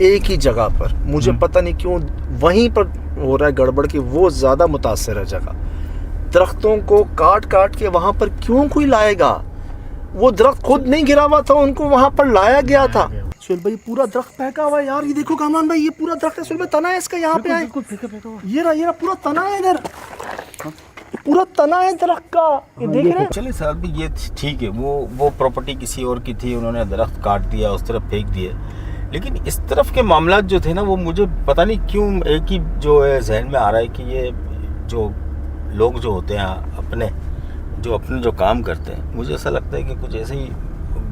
एक ही जगह पर, मुझे पता नहीं क्यों वहीं पर हो रहा है गड़बड़ की, वो ज़्यादा मुतासर है जगह। दरख्तों को काट काट के वहाँ पर क्यों कोई लाएगा? वो दरख्त खुद नहीं गिरा हुआ था, उनको वहाँ पर लाया गया था। सुहेल भाई पूरा दरख्त फेंका हुआ है यार, ये देखो कामरान भाई, ये पूरा दरख्त है सुहेल भाई, तना है इसका यहाँ पे आए, ये रहा पूरा तना है इधर, पूरा तना है दरख्त का, ये देख रहे हैं। चलिए सर भी ये ठीक है, वो प्रॉपर्टी किसी और की थी, उन्होंने दरख्त काट दिया, उस तरफ फेंक दिए, लेकिन इस तरफ के मामला जो थे ना, वो मुझे पता नहीं क्यों एक ही जो है जहन में आ रहा है कि ये जो लोग जो होते हैं अपने जो काम करते हैं, मुझे ऐसा लगता है कि कुछ ऐसे ही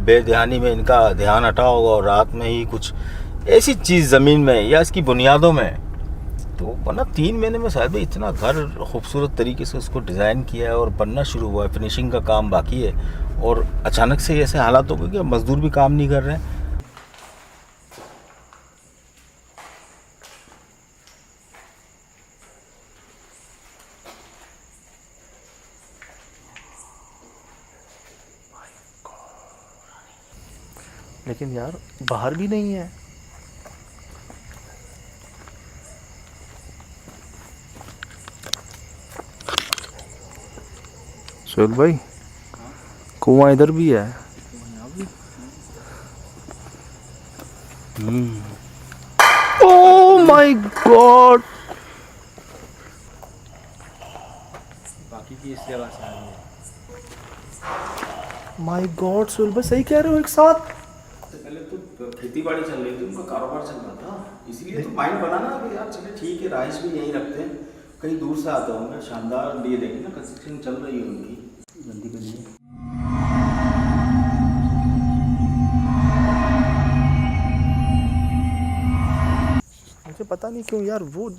बेध्यानी में इनका ध्यान हटा होगा और रात में ही कुछ ऐसी चीज़ ज़मीन में या इसकी बुनियादों में, तो वरना 3 महीने में शायद इतना घर खूबसूरत तरीके से उसको डिज़ाइन किया है और बनना शुरू हुआ है, फिनिशिंग का काम बाकी है, और अचानक से ऐसे हालात हो गए कि मज़दूर भी काम नहीं कर रहे हैं। लेकिन यार बाहर भी नहीं है। सोहेल भाई, कुआं इधर भी है। ओह माय गॉड, बाकी की इस जगह से आ रही है। माय गॉड सोहेल भाई, सही कह रहे हो। एक साथ सबसे पहले तो खेती बाड़ी चल रही थी, उनका कारोबार चल रहा था, इसीलिए तो माइंड बना ना कि यार चले ठीक है, राइस भी यहीं रखते हैं, कहीं दूर से आते होंगे। शानदार ये देखिए ना, कंस्ट्रक्शन चल रही है उनकी, जल्दी बनी है। मुझे पता नहीं क्यों यार वो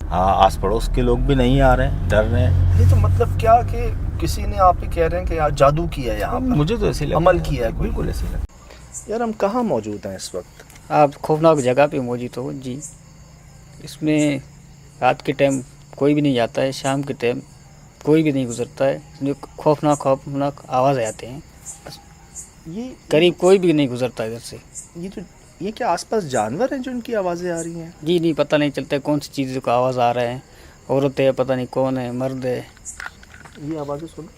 हाँ, आस पड़ोस के लोग भी नहीं आ रहे हैं, डर रहे हैं। ये तो मतलब क्या कि किसी ने आप ही कह रहे हैं कि यार जादू किया है यहाँ पर, मुझे तो ऐसे ही लगता अमल है, किया है कोई। बिल्कुल ऐसे ही लगता है। यार हम कहाँ मौजूद हैं इस वक्त? आप खौफनाक जगह पे मौजूद हो जी। इसमें रात के टाइम कोई भी नहीं जाता है, शाम के टाइम कोई भी नहीं गुजरता है। जो खौफनाक आवाज़ आते हैं, ये करीब कोई भी नहीं गुजरता इधर से। ये क्या आसपास जानवर हैं जो इनकी आवाज़ें आ रही हैं? जी नहीं, पता नहीं चलता है कौन सी चीज़ का आवाज़ आ रहा है। औरत है, पता नहीं कौन है, मर्द है। ये आवाज़ें सुनो।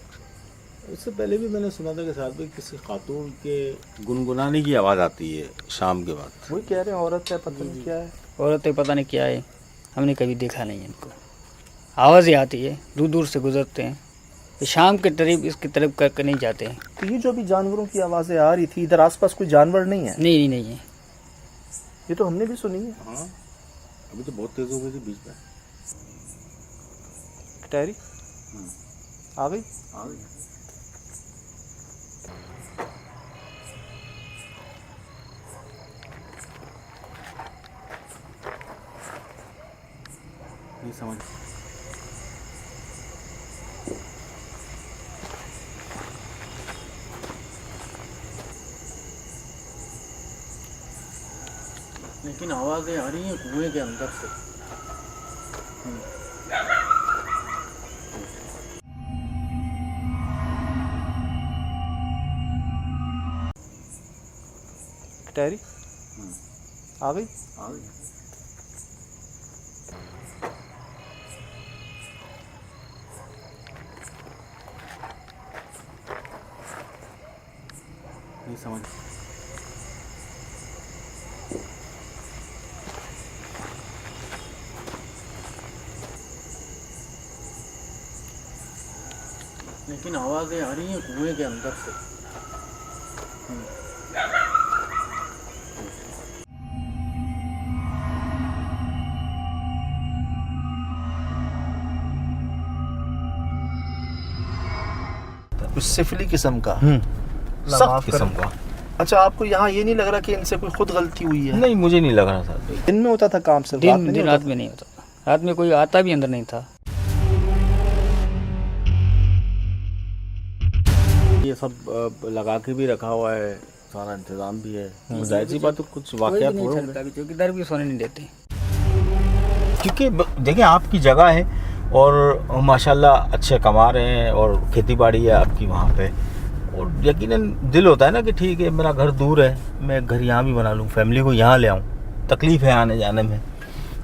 इससे पहले भी मैंने सुना था कि साथ में किसी खातून के गुनगुनाने की आवाज़ आती है शाम के बाद। वही कह रहे हैं, औरत है, पता नहीं क्या है। औरत है, पता नहीं क्या है, हमने कभी देखा नहीं है इनको। आवाज़ें आती है, दूर दूर से गुजरते हैं, ये शाम के करीब इसकी तरफ करके नहीं जाते हैं। तो ये जो अभी जानवरों की आवाज़ें आ रही थी, इधर आसपास कोई जानवर नहीं है? नहीं है। ये तो हमने भी सुनी है। हाँ, अभी तो बहुत तेज़ हो गई थी बीच में। टैरी आ गई। आ गई। नहीं समझ। लेकिन आवाज़ें आ रही हैं कुएं के अंदर से। टैरी आ गई। आ गई। नहीं समझ। लेकिन आवाज़ें आ रही हैं कुएं के अंदर से। कुछ सिफली किस्म का, सख्त माफ किस्म करें। का। अच्छा, आपको यहाँ ये नहीं लग रहा कि इनसे कोई खुद गलती हुई है? नहीं, मुझे नहीं लग रहा था। दिन में होता था काम, सिर्फ रात में नहीं रात होता में नहीं होता। रात में कोई आता भी अंदर नहीं था। ये सब लगा के भी रखा हुआ है, सारा इंतजाम भी है। जाहिर सी बात है, कुछ वाकयात कोई भी नहीं हुए चलता, क्योंकि इधर भी सोने नहीं देते। क्योंकि देखिए आपकी जगह है और माशाल्लाह अच्छे कमा रहे हैं और खेती बाड़ी है आपकी वहाँ पे, और यकीनन दिल होता है ना कि ठीक है मेरा घर दूर है, मैं घर यहाँ भी बना लूँ, फैमिली को यहाँ ले आऊँ। तकलीफ है आने जाने में।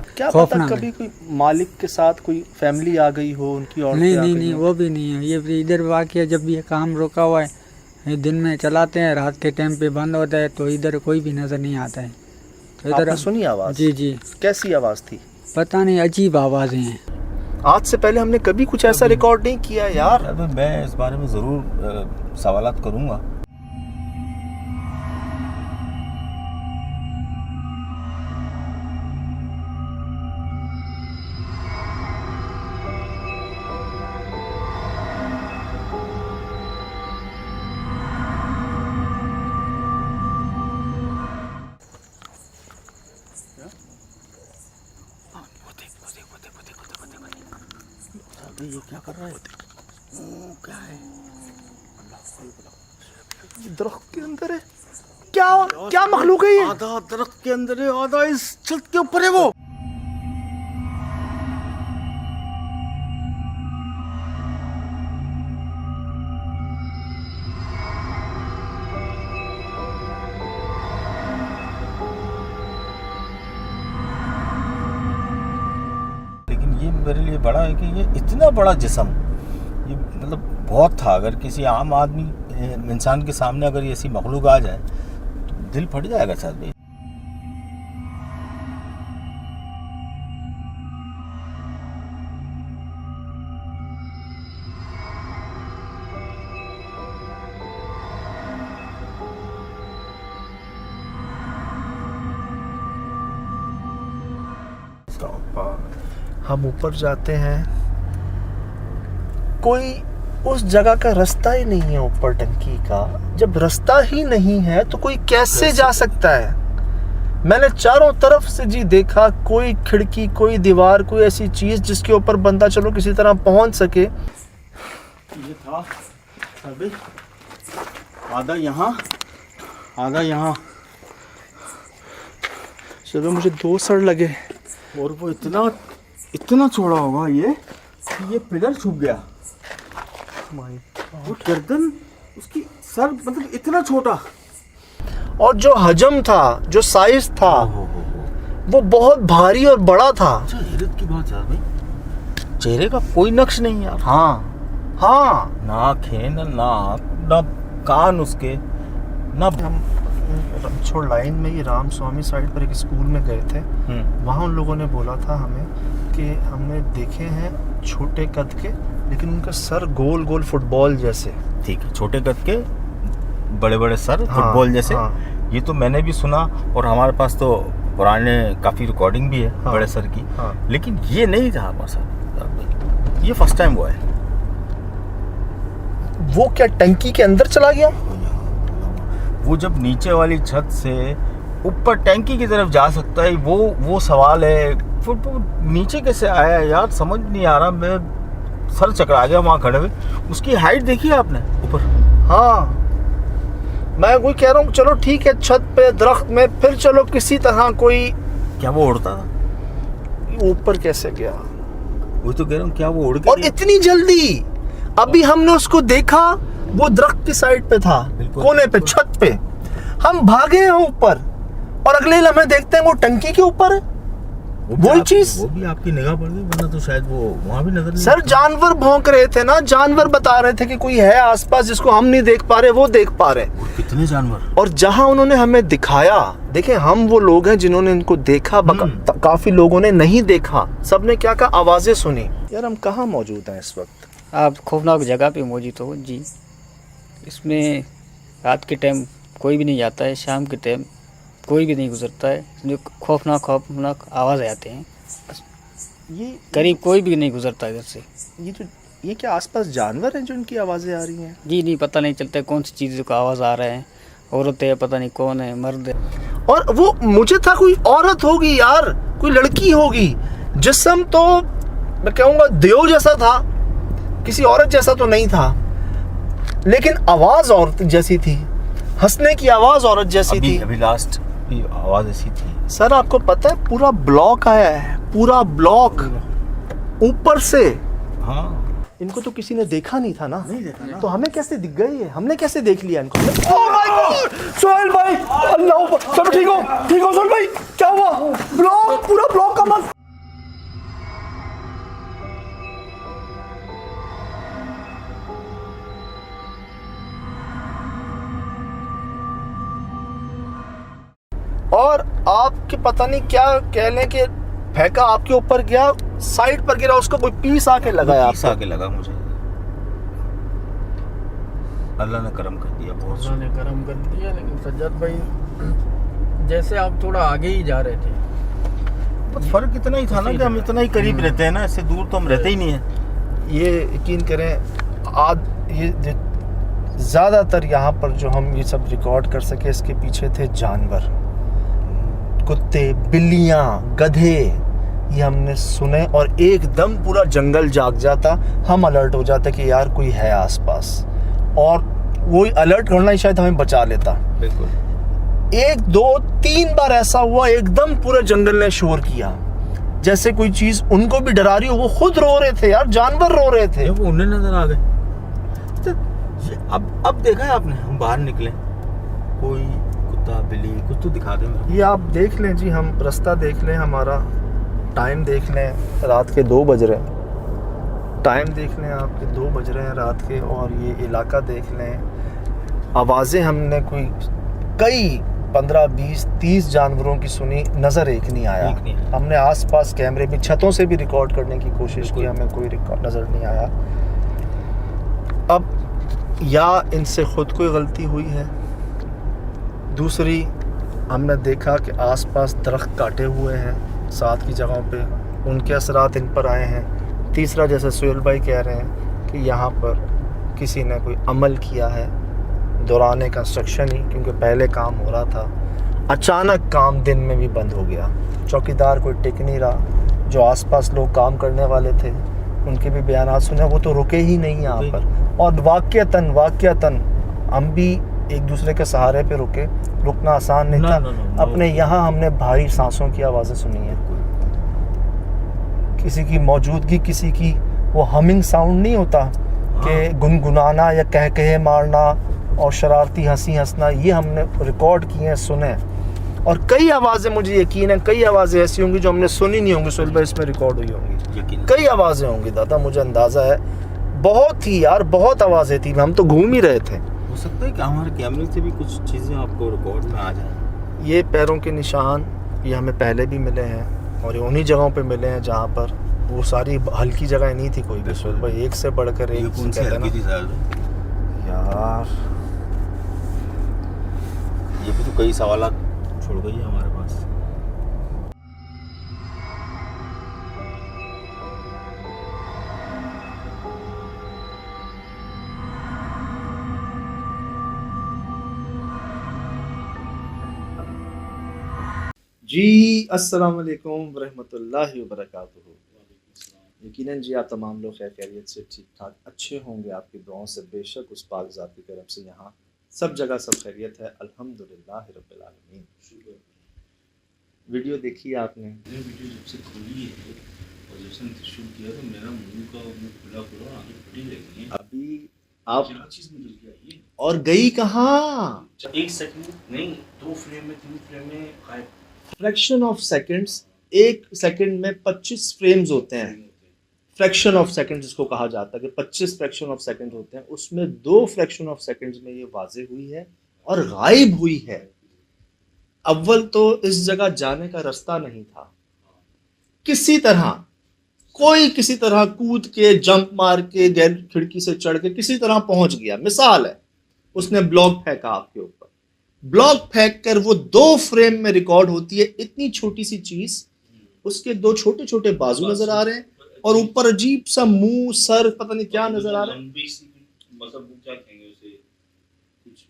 क्या पता खौफनाक कभी कोई मालिक के साथ कोई फैमिली आ गई हो, उनकी औरतें नहीं आ नहीं गई नहीं, हों। वो भी नहीं है। ये इधर वाकई जब ये काम रुका हुआ है, ये दिन में चलाते हैं, रात के टाइम पे बंद होता है, तो इधर कोई भी नज़र नहीं आता है। तो आपने सुनी आवाज़? जी जी, कैसी आवाज़ थी? पता नहीं, अजीब आवाज़ें हैं। आज से पहले हमने कभी कुछ ऐसा रिकॉर्ड नहीं किया यार। अबे मैं इस बारे में ज़रूर सवालात करूँगा। ये क्या कर रहा है? क्या है? दरख्त के अंदर है। क्या क्या मखलूक है ये? आधा दरख्त के अंदर है, आधा इस छत के ऊपर है। वो मेरे लिए बड़ा है कि ये इतना बड़ा जिस्म, ये मतलब बहुत था। अगर किसी आम आदमी इंसान के सामने अगर ये ऐसी मखलूक आ जाए तो दिल फट जाएगा साहब भाई। हम ऊपर जाते हैं, कोई उस जगह का रास्ता ही नहीं है ऊपर टंकी का। जब रास्ता ही नहीं है तो कोई कैसे जा सकता है? मैंने चारों तरफ से जी देखा, कोई खिड़की, कोई दीवार, कोई ऐसी चीज जिसके ऊपर बंदा चलो किसी तरह पहुंच सके। ये था अभी आधा यहाँ आधा यहाँ, चलो मुझे 2 सर लगे। और वो इतना चौड़ा होगा ये पिलर छुप गया। वो गर्दन उसकी सर मतलब इतना छोटा, और जो हजम था, जो साइज था, वो बहुत भारी और बड़ा था। अच्छा हैरत की बात है भाई, चेहरे का कोई नक्श नहीं है। हाँ हाँ, ना आँखें ना कान उसके ना। हम रणछोड़ लाइन में ये राम स्वामी साइड पर एक स्कूल में गए थे। वहाँ उन लोगों ने बोला था हमें कि हमने देखे हैं छोटे कद के, लेकिन उनका सर गोल गोल फुटबॉल जैसे। ठीक है, छोटे कद के बड़े बड़े सर, फुटबॉल जैसे। हाँ। ये तो मैंने भी सुना और हमारे पास तो पुराने काफ़ी रिकॉर्डिंग भी है। हाँ। बड़े सर की। हाँ। लेकिन ये नहीं था हमारे साथ, ये फर्स्ट टाइम हुआ है। वो क्या टंकी के अंदर चला गया? वो जब नीचे वाली छत से ऊपर टैंकी की तरफ जा सकता है, वो सवाल है। फिर वो नीचे कैसे आया यार, समझ नहीं आ रहा। मैं सर चकरा गया वहाँ खड़े हुए। उसकी हाइट देखी है आपने ऊपर? हाँ, मैं वही कह रहा हूँ। चलो ठीक है, छत पे दरख्त में, फिर चलो किसी तरह कोई। क्या वो उड़ता था? ऊपर कैसे गया? वो तो कह रहा हूँ, क्या वो उड़ गया? और इतनी जल्दी? अभी हमने उसको देखा, वो दरख्त की साइड पे था, कोने पे, छत पे। हम भागे हैं ऊपर और अगले लम्हे देखते हैं वो टंकी के ऊपर है। वही चीज। वो भी आपकी निगाह पड़ गई, वरना तो शायद वो वहाँ भी नजर नहीं। सर जानवर भौंक रहे थे ना, जानवर बता रहे थे कि कोई है आसपास जिसको हम नहीं देख पा रहे, वो देख पा रहे। कितने जानवर। और जहां उन्होंने हमें दिखाया, देखें हम वो लोग हैं जिन्होंने इनको देखा, काफी लोगों ने नहीं देखा। सबने क्या कहा, आवाजें सुनी। यार हम कहाँ मौजूद हैं इस वक्त? आप खौफनाक जगह पे मौजूद हो जी। इसमें रात के टाइम कोई भी नहीं जाता है, शाम के टाइम कोई भी नहीं गुजरता है। जो खौफनाक आवाज़ आते हैं, ये करीब कोई भी नहीं गुजरता इधर से। ये क्या आसपास जानवर हैं जो इनकी आवाजें आ रही हैं? जी नहीं, पता नहीं चलता कौन सी चीज़ का आवाज़ आ रहा है। औरत है, पता नहीं कौन है, मर्द है। और वो मुझे था कोई औरत होगी यार, कोई लड़की होगी। जिस्म तो मैं कहूँगा देव जैसा था, किसी औरत जैसा तो नहीं था, लेकिन आवाज औरत जैसी थी, हंसने की आवाज औरत जैसी थी। अभी लास्ट भी आवाज ऐसी थी। सर आपको पता है पूरा ब्लॉक आया है, पूरा ब्लॉक ऊपर से। हाँ, इनको तो किसी ने देखा नहीं था ना। नहीं देखा ना। तो हमें कैसे दिख गए ये? हमने कैसे देख लिया इनको? Oh my God! सोहेल भाई, अल्लाह, सब ठीक हो सोहेल भाई? क्या हुआ? ब्लॉक, पूरा ब्लॉक का मत। और आपके पता नहीं क्या कह लें कि फेंका आपके ऊपर गया, साइड पर गिरा, उसको कोई पीस आके लगाया। पीस आके लगा मुझे। अल्लाह ने करम कर दिया, बहुत अल्लाह ने करम कर दिया। लेकिन सज्जाद भाई, जैसे आप थोड़ा आगे ही जा रहे थे, बस फर्क इतना ही था ना कि हम इतना ही करीब रहते हैं ना, इससे दूर तो हम रहते ही नहीं है। ये यकीन करें, ये ज़्यादातर यहाँ पर जो हम ये सब रिकॉर्ड कर सके, इसके पीछे थे जानवर, कुत्ते, बिल्लियाँ, गधे। ये हमने सुने और एकदम पूरा जंगल जाग जाता। हम अलर्ट हो जाते कि यार कोई है आसपास, और वही अलर्ट करना ही शायद हमें बचा लेता। बिल्कुल। 1, 2, 3 बार ऐसा हुआ, एकदम पूरे जंगल ने शोर किया, जैसे कोई चीज उनको भी डरा रही हो। वो खुद रो रहे थे यार, जानवर रो रहे थे। वो उन्हें नजर आ गए। तो अब देखा है आपने, हम बाहर निकले, कोई कुत्ता, बिल्ली, कुछ तो दिखा दे। ये आप देख लें जी, हम रास्ता देख लें हमारा, टाइम देख लें, रात के 2 बज रहे हैं। टाइम देख लें आपके 2 बज रहे हैं रात के, और ये इलाका देख लें। आवाज़ें हमने कोई कई 15, 20, 30 जानवरों की सुनी, नज़र एक नहीं आया। हमने आसपास कैमरे भी, छतों से भी रिकॉर्ड करने की कोशिश की, हमें कोई रिकॉर्ड नज़र नहीं आया। अब या इनसे ख़ुद कोई गलती हुई है, दूसरी हमने देखा कि आसपास दरख्त काटे हुए हैं साथ की जगहों पे, उनके असरात इन पर आए हैं। तीसरा, जैसे सुहेल भाई कह रहे हैं कि यहाँ पर किसी ने कोई अमल किया है दौरान कंस्ट्रक्शन ही, क्योंकि पहले काम हो रहा था, अचानक काम दिन में भी बंद हो गया। चौकीदार कोई टिक नहीं रहा, जो आसपास लोग काम करने वाले थे उनके भी बयान सुने, वो तो रुके ही नहीं यहाँ पर। और वाक़यतन हम भी एक दूसरे के सहारे पे रुके, रुकना आसान नहीं था। अपने यहाँ हमने भारी सांसों की आवाज़ें सुनी हैं, किसी की मौजूदगी, किसी की वो हमिंग साउंड नहीं होता कि गुनगुनाना या कह मारना और शरारती हंसी हंसना, ये हमने रिकॉर्ड किए हैं, सुने। और कई आवाज़ें, मुझे यकीन है कई आवाज़ें ऐसी होंगी जो हमने सुनी नहीं होंगी, सुहेल भाई इसमें रिकॉर्ड हुई होंगी। कई आवाज़ें होंगी दादा, मुझे अंदाज़ा है। बहुत ही यार, बहुत आवाज़ें थी, हम तो घूम ही रहे थे। हो सकता है कि हमारे कैमरे से भी कुछ चीज़ें आपको रिकॉर्ड में आ जाए। ये पैरों के निशान, ये हमें पहले भी मिले हैं, और ये उन्हीं जगहों पे मिले हैं जहाँ पर वो सारी हल्की जगह नहीं थी कोई भी। सुहेल भाई एक से बढ़कर एक, कौन सी हल्की थी सर? यार ये भी तो कई सवाल छोड़ गई है हमारे पास। जी अस्सलाम वालेकुम रहमतुल्लाहि व बरकातुहू। यकीनन जी आप तमाम लोग खैर खैरियत से ठीक ठाक अच्छे होंगे, आपकी दुआओं से बेशक उस पाक ज़ात की तरफ से यहाँ सब जगह सब खैरियत है, अल्हम्दुलिल्लाह रब्बिल आलमीन। वीडियो देखी आपने? वीडियो जब से खुली है और जब से शूट किया तो मेरा मुंह का खुला आगे फटी लगी है। अभी आप क्या चीज़ निकल के आई है? और गई कहाँ? 1 सेकंड नहीं, 2 फ्रेम में 3 फ्रेम में गायब। फ्रैक्शन ऑफ सेकंड्स, 1 सेकंड में 25 फ्रेम्स होते हैं। फ्रैक्शन ऑफ सेकंड जिसको कहा जाता है कि 25 फ्रैक्शन ऑफ सेकंड होते हैं, उसमें 2 फ्रैक्शन ऑफ सेकंड्स में ये वाज़ेह हुई है और गायब हुई है। अव्वल तो इस जगह जाने का रास्ता नहीं था, किसी तरह कोई किसी तरह कूद के, जंप मार के, गैर खिड़की से चढ़ के किसी तरह पहुंच गया। मिसाल है, उसने ब्लॉक फेंका आपके ऊपर, ब्लॉक फेंक कर वो 2 फ्रेम में रिकॉर्ड होती है। इतनी छोटी सी चीज, उसके 2 छोटे छोटे बाजू नजर आ रहे हैं और ऊपर अजीब सा मुंह, सर, पता नहीं क्या नजर आ रहा है। मतलब वो क्या कहेंगे उसे, कुछ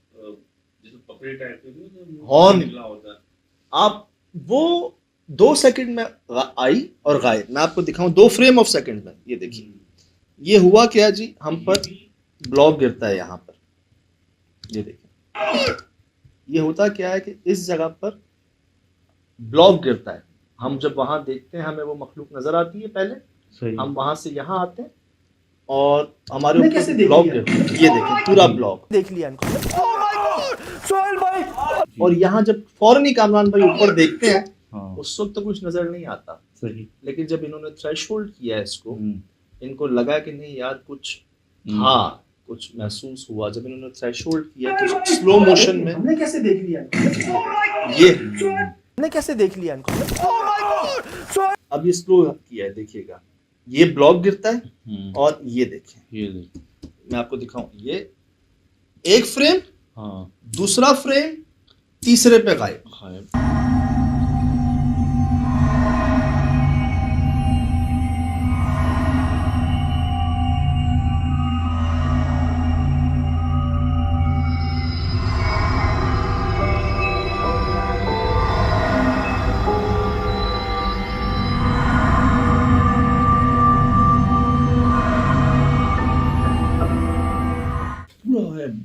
जैसे पकड़े टाइप के हॉर्न निकला होता है। आप वो 2 सेकंड में आई और गायब। मैं आपको दिखाऊं 2 फ्रेम ऑफ सेकंड में। ये देखिए, ये हुआ क्या जी, हम पर ब्लॉक गिरता है यहाँ पर, ये देखिए। ये होता क्या है कि इस जगह पर ब्लॉक गिरता है। हम जब वहां देखते हैं हमें वो मखलूक नजर आती है पहले, हम वहां से यहाँ आते हैं और हमारे ऊपर ब्लॉक गिरता है। ये देखिए पूरा ब्लॉक देख लिया इनको। सोहेल भाई, और यहाँ जब फौरन ही कामरान भाई ऊपर देखते हैं, उस वक्त तो कुछ नजर नहीं आता। सही। लेकिन जब इन्होंने थ्रेशोल्ड किया है इसको, इनको लगा कि नहीं यार कुछ था, कुछ महसूस हुआ। जब इन्होंने थ्रेशोल्ड किया तो स्लो मोशन में हमने कैसे देख लिया हमने कैसे देख लिया इनको। अब ये स्लो किया है, देखिएगा ये ब्लॉक गिरता है और ये देखिए, मैं आपको दिखाऊं, ये 1 फ्रेम, दूसरा फ्रेम, तीसरे पे गायब।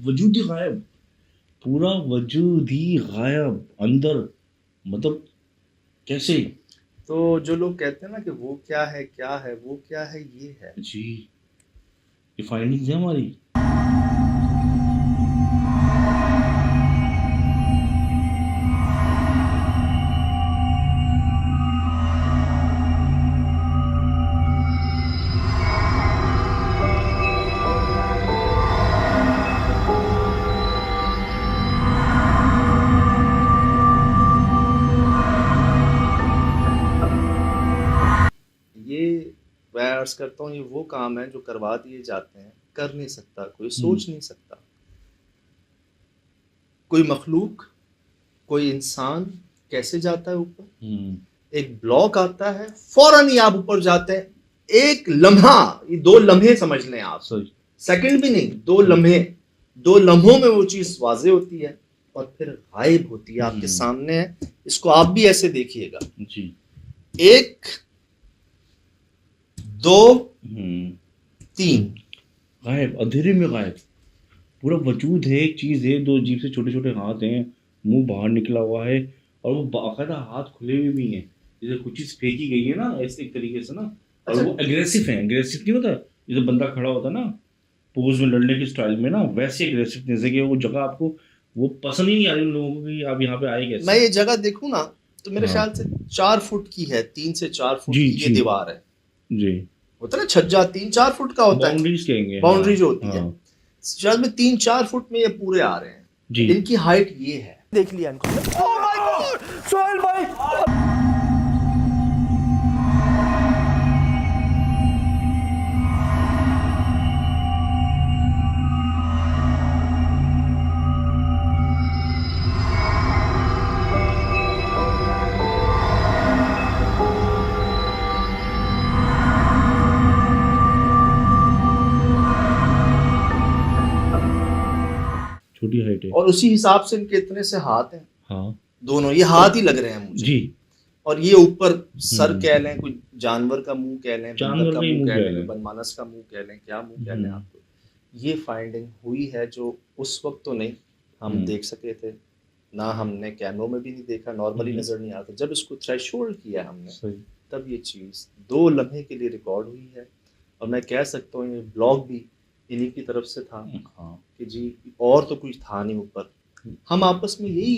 वजूद ही गायब, पूरा वजूद ही गायब अंदर। मतलब कैसे? तो जो लोग कहते हैं ना कि वो क्या है, क्या है, वो क्या है, ये है जी, ये फाइंडिंग्स है हमारी। ये मैं अर्ज करता हूँ, ये वो काम है जो करवा दिए जाते हैं, कर नहीं सकता कोई, सोच नहीं सकता कोई मखलूक, कोई इंसान कैसे जाता है ऊपर। एक ब्लॉक आता है, फौरन ही आप ऊपर जाते हैं, एक लम्हा, ये 2 लम्हे समझ लें आप, सेकंड भी नहीं, 2 लम्हे, 2 लम्हों में वो चीज वाजे होती है और फिर गायब होती है, आपके सामने है। इसको आप भी ऐसे देखिएगा जी, 1 2 3 गायब, अंधेरे में गायब, पूरा वजूद है, एक चीज है, 2 अजीब से छोटे छोटे हाथ हैं, मुंह बाहर निकला हुआ है और वो बाकायदा हाथ खुले हुए भी हैं, जैसे कुछ चीज फेंकी गई है ना, ऐसे एक तरीके से ना। और वो एग्रेसिव है, एग्रेसिव नहीं होता जैसे बंदा खड़ा होता ना पोज में लड़ने के स्टाइल में ना, वैसे एग्रेसिवनेस है कि वो जगह आपको वो पसंद ही नहीं आ रही उन लोगों को कि आप यहाँ पे आए कैसे। मैं ये जगह देखूं ना तो मेरे ख्याल से 4 फुट की है, 3 से 4 फुट की ये दीवार है जी, होता है ना छज्जा 3-4 फुट का होता है, बाउंड्रीज कहेंगे, बाउंड्री जो होती है, शायद में 3-4 फुट में ये पूरे आ रहे हैं जी। इनकी हाइट ये है, देख लिया इनको। ओह माय गॉड सोहेल भाई, छोटी हाइट है और उसी हिसाब से इनके इतने से हाथ हैं, हाँ दोनों ये हाथ ही लग रहे हैं मुझे जी। और ये ऊपर सर कह लें, कोई जानवर का मुंह कह लें, बंदर का मुंह कह लें, बनमानस का मुंह कह लें, क्या मुंह कह लें आपको, ये फाइंडिंग हुई है जो उस वक्त तो नहीं हम देख सके थे, ना हमने कैमरों में भी नहीं देखा, नॉर्मली नजर नहीं आता। जब इसको थ्रेशोल्ड किया हमने तब ये चीज़ 2 लम्हे के लिए रिकॉर्ड हुई है और मैं कह सकता हूँ ये ब्लॉग भी इन्हीं की तरफ से था कि जी और तो कुछ था नहीं ऊपर। हम आपस में यही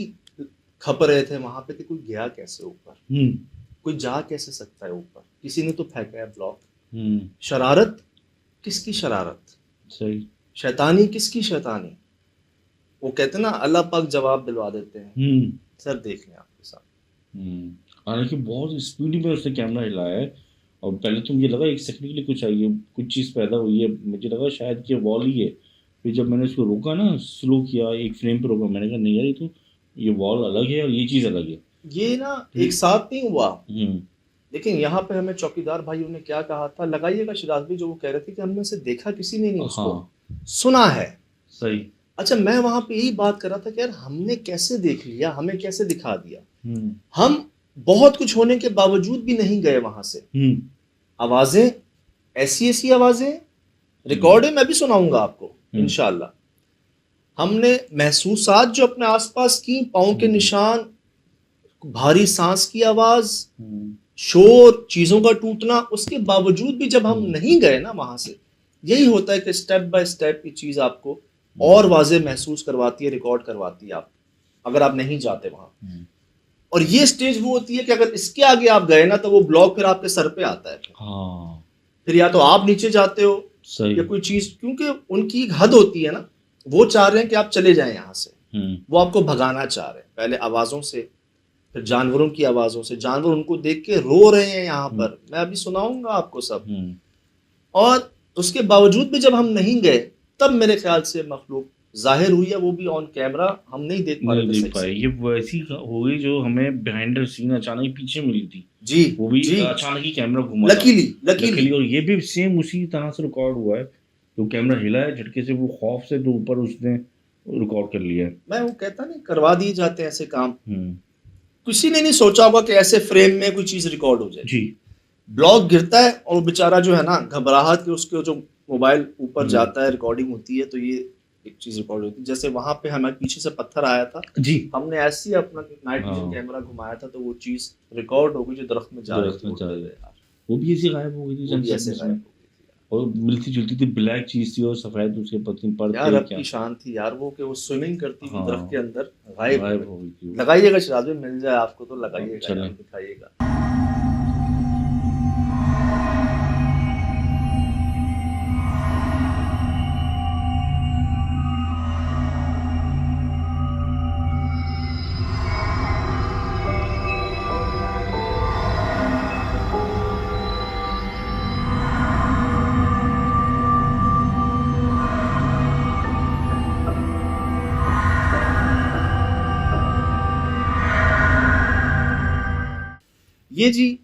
खप रहे थे वहां पे कि कोई गया कैसे ऊपर, कोई जा कैसे सकता है ऊपर, किसी ने तो फेंका है ब्लॉक। शरारत किसकी शरारत, सही, शैतानी किसकी शैतानी, वो कहते हैं ना अल्लाह पाक जवाब दिलवा देते हैं। सर देख लें आपके साथ, हालांकि बहुत स्पीड में उसने कैमरा हिलाया है और पहले तो मुझे लगा 1 सेकंड के लिए कुछ आई है, कुछ चीज़ पैदा हुई है, मुझे लगा शायद कि वॉल ही है। फिर जब मैंने उसको रोका ना, स्लो किया, 1 फ्रेम पे रोका, मैंने कहा नहीं यार ये तो ये वॉल अलग है और ये चीज़ अलग है, ये ना एक साथ नहीं हुआ। लेकिन यहाँ पे हमें चौकीदार भाइयों ने क्या कहा था, लगाइएगा शिराज भाई, जो वो कह रहे थे कि हमने से देखा किसी ने नहीं, उसको सुना है। सही, अच्छा मैं वहां पे यही बात कर रहा था कि यार हमने कैसे देख लिया, हमें कैसे दिखा दिया, हम बहुत कुछ होने के बावजूद भी नहीं गए वहां से। आवाजें ऐसी आवाजें रिकॉर्ड है, मैं भी सुनाऊंगा आपको इंशाल्लाह। हमने महसूसात जो अपने आसपास की, पाँव के निशान, भारी सांस की आवाज, शोर, चीजों का टूटना, उसके बावजूद भी जब हम नहीं गए ना वहां से, यही होता है कि स्टेप बाय स्टेप ये चीज आपको और वाजे महसूस करवाती है, रिकॉर्ड करवाती है आप, अगर आप नहीं जाते वहां। और ये स्टेज वो होती है कि अगर इसके आगे आप गए ना तो वो ब्लॉक फिर आपके सर पे आता है। फिर या तो आप नीचे जाते हो या कोई चीज, क्योंकि उनकी एक हद होती है ना, वो चाह रहे हैं कि आप चले जाएं यहाँ से, वो आपको भगाना चाह रहे हैं, पहले आवाजों से, फिर जानवरों की आवाजों से, जानवर उनको देख के रो रहे हैं यहाँ पर, मैं अभी सुनाऊंगा आपको सब। और उसके बावजूद भी जब हम नहीं गए तब मेरे ख्याल से मखलूक जाहिर हुई है, वो भी ऑन कैमरा हम नहीं देख पाए। ये वैसी हो गई जो हमें बिहाइंड द सीन अचानक पीछे मिली थी जी, वो भी जी, अचानक ही कैमरा घुमा, लकीली और ये भी सेम उसी तरह से रिकॉर्ड हुआ है, तो कैमरा हिला है झटके से, वो खौफ से तो ऊपर उसने रिकॉर्ड कर लिया है। मैं वो कहता नहीं, करवा दिए जाते हैं ऐसे काम, किसी ने नहीं सोचा होगा कि ऐसे फ्रेम में कोई चीज रिकॉर्ड हो जाए जी। ब्लॉक गिरता है और बेचारा जो है ना, घबराहट के उसके जो मोबाइल ऊपर जाता है, रिकॉर्डिंग होती है, तो ये एक चीज रिकॉर्ड होती है। जैसे वहां पे हमारे पीछे से पत्थर आया था जी, हमने ऐसे ही अपना नाइट विजन कैमरा घुमाया था, तो वो चीज रिकॉर्ड हो गई जो दरख्त में जा रही थी, वो भी ऐसे गायब हो गई थी, ऐसे गायब हो गई थी और मिलती जुलती थी, ब्लैक चीज थी और सफेद उसके पत्नी पर यार, रब की शान थी यार वो, कि वो स्विमिंग करती हुई दरख्त के अंदर गायब हो गई थी। लगाइएगा शिराज में, मिल जाए आपको तो लगाइएगा, दिखाइएगा। ये जी,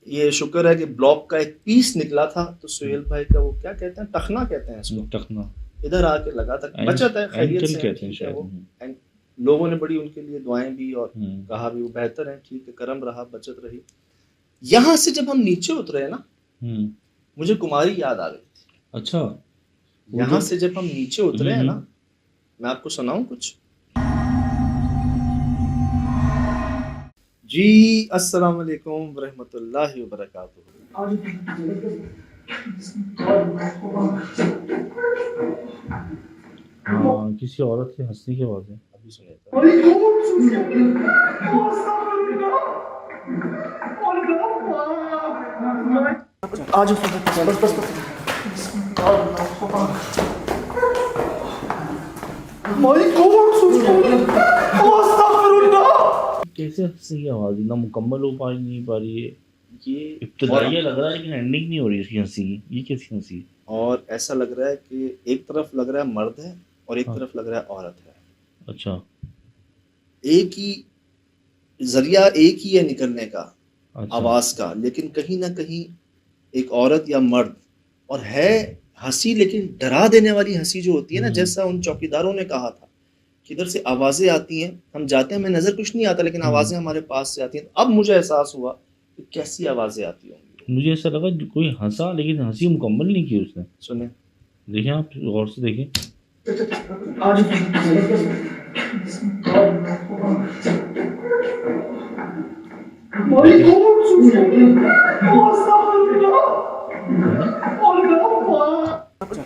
ये शुक्र है कि ब्लॉक का एक पीस निकला था, तो सुहेल भाई का वो क्या कहते हैं, टखना कहते हैं इसको, टखना इधर आके लगा था, बचत है, खैरियत एंकल से है, कहते हैं ठीक है शायद। वो। एंड लोगों ने बड़ी उनके लिए दुआएं भी और हम्म। कहा भी वो बेहतर है, ठीक है, करम रहा, बचत रही। यहाँ से जब हम नीचे उतरे ना, हम्म। मुझे कुमारी याद आ गई। अच्छा, वो यहाँ जो- से जब हम नीचे उतरे हैं ना, हम्म। मैं आपको सुनाऊं कुछ जी। अस्सलाम वालेकुम रहमतुल्लाहि व बरकातुहू। हाँ, किसी औरत के हंसने की आवाज है। अभी सुनिए तो। आज बस बस बस कैसे हंसने की आवाज ना मुकम्मल हो पा नहीं पा रही है। ये इब्तदाइया लग रहा है लेकिन एंडिंग नहीं हो रही इसकी हंसी की। ये कैसी हंसी? और ऐसा लग रहा है कि एक तरफ लग रहा है मर्द है और एक हाँ। तरफ लग रहा है औरत है। अच्छा एक ही जरिया, एक ही है निकलने का, अच्छा। आवाज का, लेकिन कहीं ना कहीं एक औरत या मर्द, और है हंसी लेकिन डरा देने वाली हंसी जो होती है ना, जैसा उन चौकीदारों ने कहा था कि इधर से आवाजें आती हैं, हम जाते हैं, हमें नजर कुछ नहीं आता, लेकिन आवाजें हमारे पास से आती हैं। अब मुझे एहसास हुआ कि कैसी आवाजें आती होंगी। मुझे ऐसा लगा कोई हंसा लेकिन हंसी मुकम्मल नहीं की उसने। सुने, देखें आप गौर से देखें।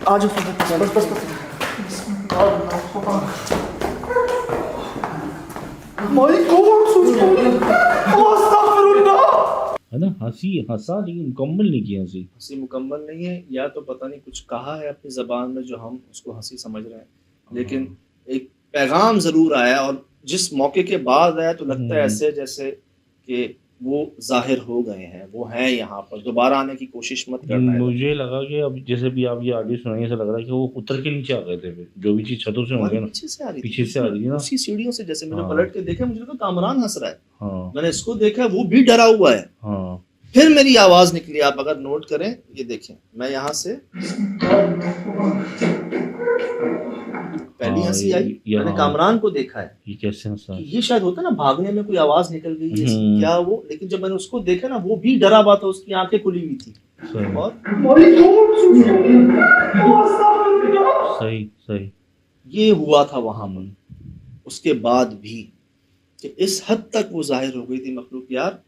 आज बस बस बस है ना, हंसी हंसा लेकिन मुकम्मल नहीं की हंसी। हंसी मुकम्मल नहीं है, या तो पता नहीं कुछ कहा है अपनी जबान में जो हम उसको हंसी समझ रहे हैं, लेकिन एक पैगाम जरूर आया, और जिस मौके के बाद आया तो लगता है ऐसे जैसे कि वो जाहिर हो गए हैं, वो हैं यहाँ पर, दोबारा आने की कोशिश मत करना है। मुझे लगा कि अब जैसे भी आप ये ऑडियो सुनाई, ऐसा लग रहा है कि वो उतर के नीचे आ गए थे फिर, जो भी चीज छतों से होंगे हमारे ना, पीछे से आ रही थी, पीछे से आ रही थी ना। उसी सीढ़ियों से, जैसे मैंने हाँ। पलट के देखा, मुझे लगा कामरान हंस रहा है, हाँ मैंने इसको देखा, वो भी डरा हुआ है, हाँ। फिर मेरी आवाज निकली। आप अगर नोट करें, ये देखें, मैं यहाँ से पहली हाँ, हंसी आई, मैंने हाँ। कामरान को देखा है ये कैसे हंसा? कि ये शायद होता है ना, भागने में कोई आवाज निकल गई है, हम्म। क्या वो, लेकिन जब मैंने उसको देखा ना, वो भी डरा हुआ था, उसकी आंखें खुली हुई थी, सही और सही सही। ये हुआ था वहां पर। उसके बाद भी कि इस हद तक वो जाहिर हो गई थी मखलूक। यार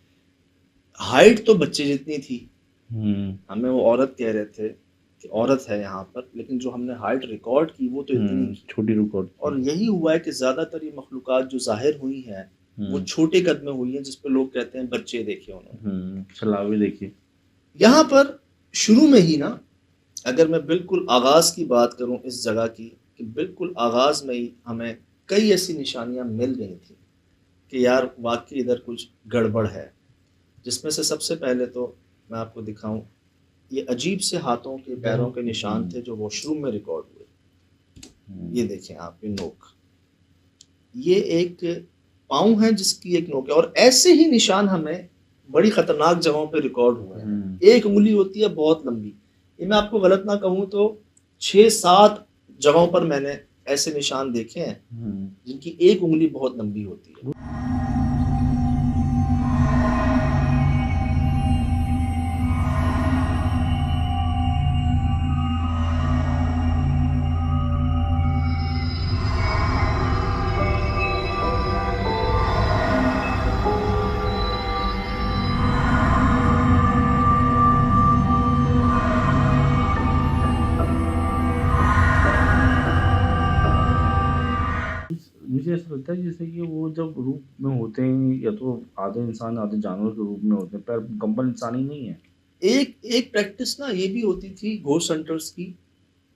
हाइट तो बच्चे जितनी थी, हमें वो औरत कह रहे थे कि औरत है यहाँ पर, लेकिन जो हमने हाइट रिकॉर्ड की वो तो इतनी, छोटी रिकॉर्ड। और यही हुआ है कि ज्यादातर ये मखलूकात जो जाहिर हुई हैं वो छोटे कद में हुई हैं, जिसपे लोग कहते हैं बच्चे देखे उन्होंने। सलावे देखिए यहाँ पर शुरू में ही ना, अगर मैं बिल्कुल आगाज की बात करूं इस जगह की, कि बिल्कुल आगाज में ही हमें कई ऐसी निशानियां मिल गई थी कि यार वाकई इधर कुछ गड़बड़ है। जिसमें से सबसे पहले तो मैं आपको दिखाऊं, ये अजीब से हाथों के पैरों के निशान थे जो वॉशरूम में रिकॉर्ड हुए। ये देखें आप, ये नोक, ये एक पाँव है जिसकी एक नोक है, और ऐसे ही निशान हमें बड़ी खतरनाक जगहों पे रिकॉर्ड हुए हैं। एक उंगली होती है बहुत लंबी, ये मैं आपको गलत ना कहूँ तो 6-7 जगहों पर मैंने ऐसे निशान देखे हैं जिनकी एक उंगली बहुत लंबी होती है। मुझे ऐसा लगता है जैसे कि वो जब रूप में होते हैं, या तो आधे इंसान आधे जानवर के रूप में होते हैं, पर मुकम्मल इंसान ही नहीं है। एक प्रैक्टिस ना ये भी होती थी घोस्ट हंटर्स की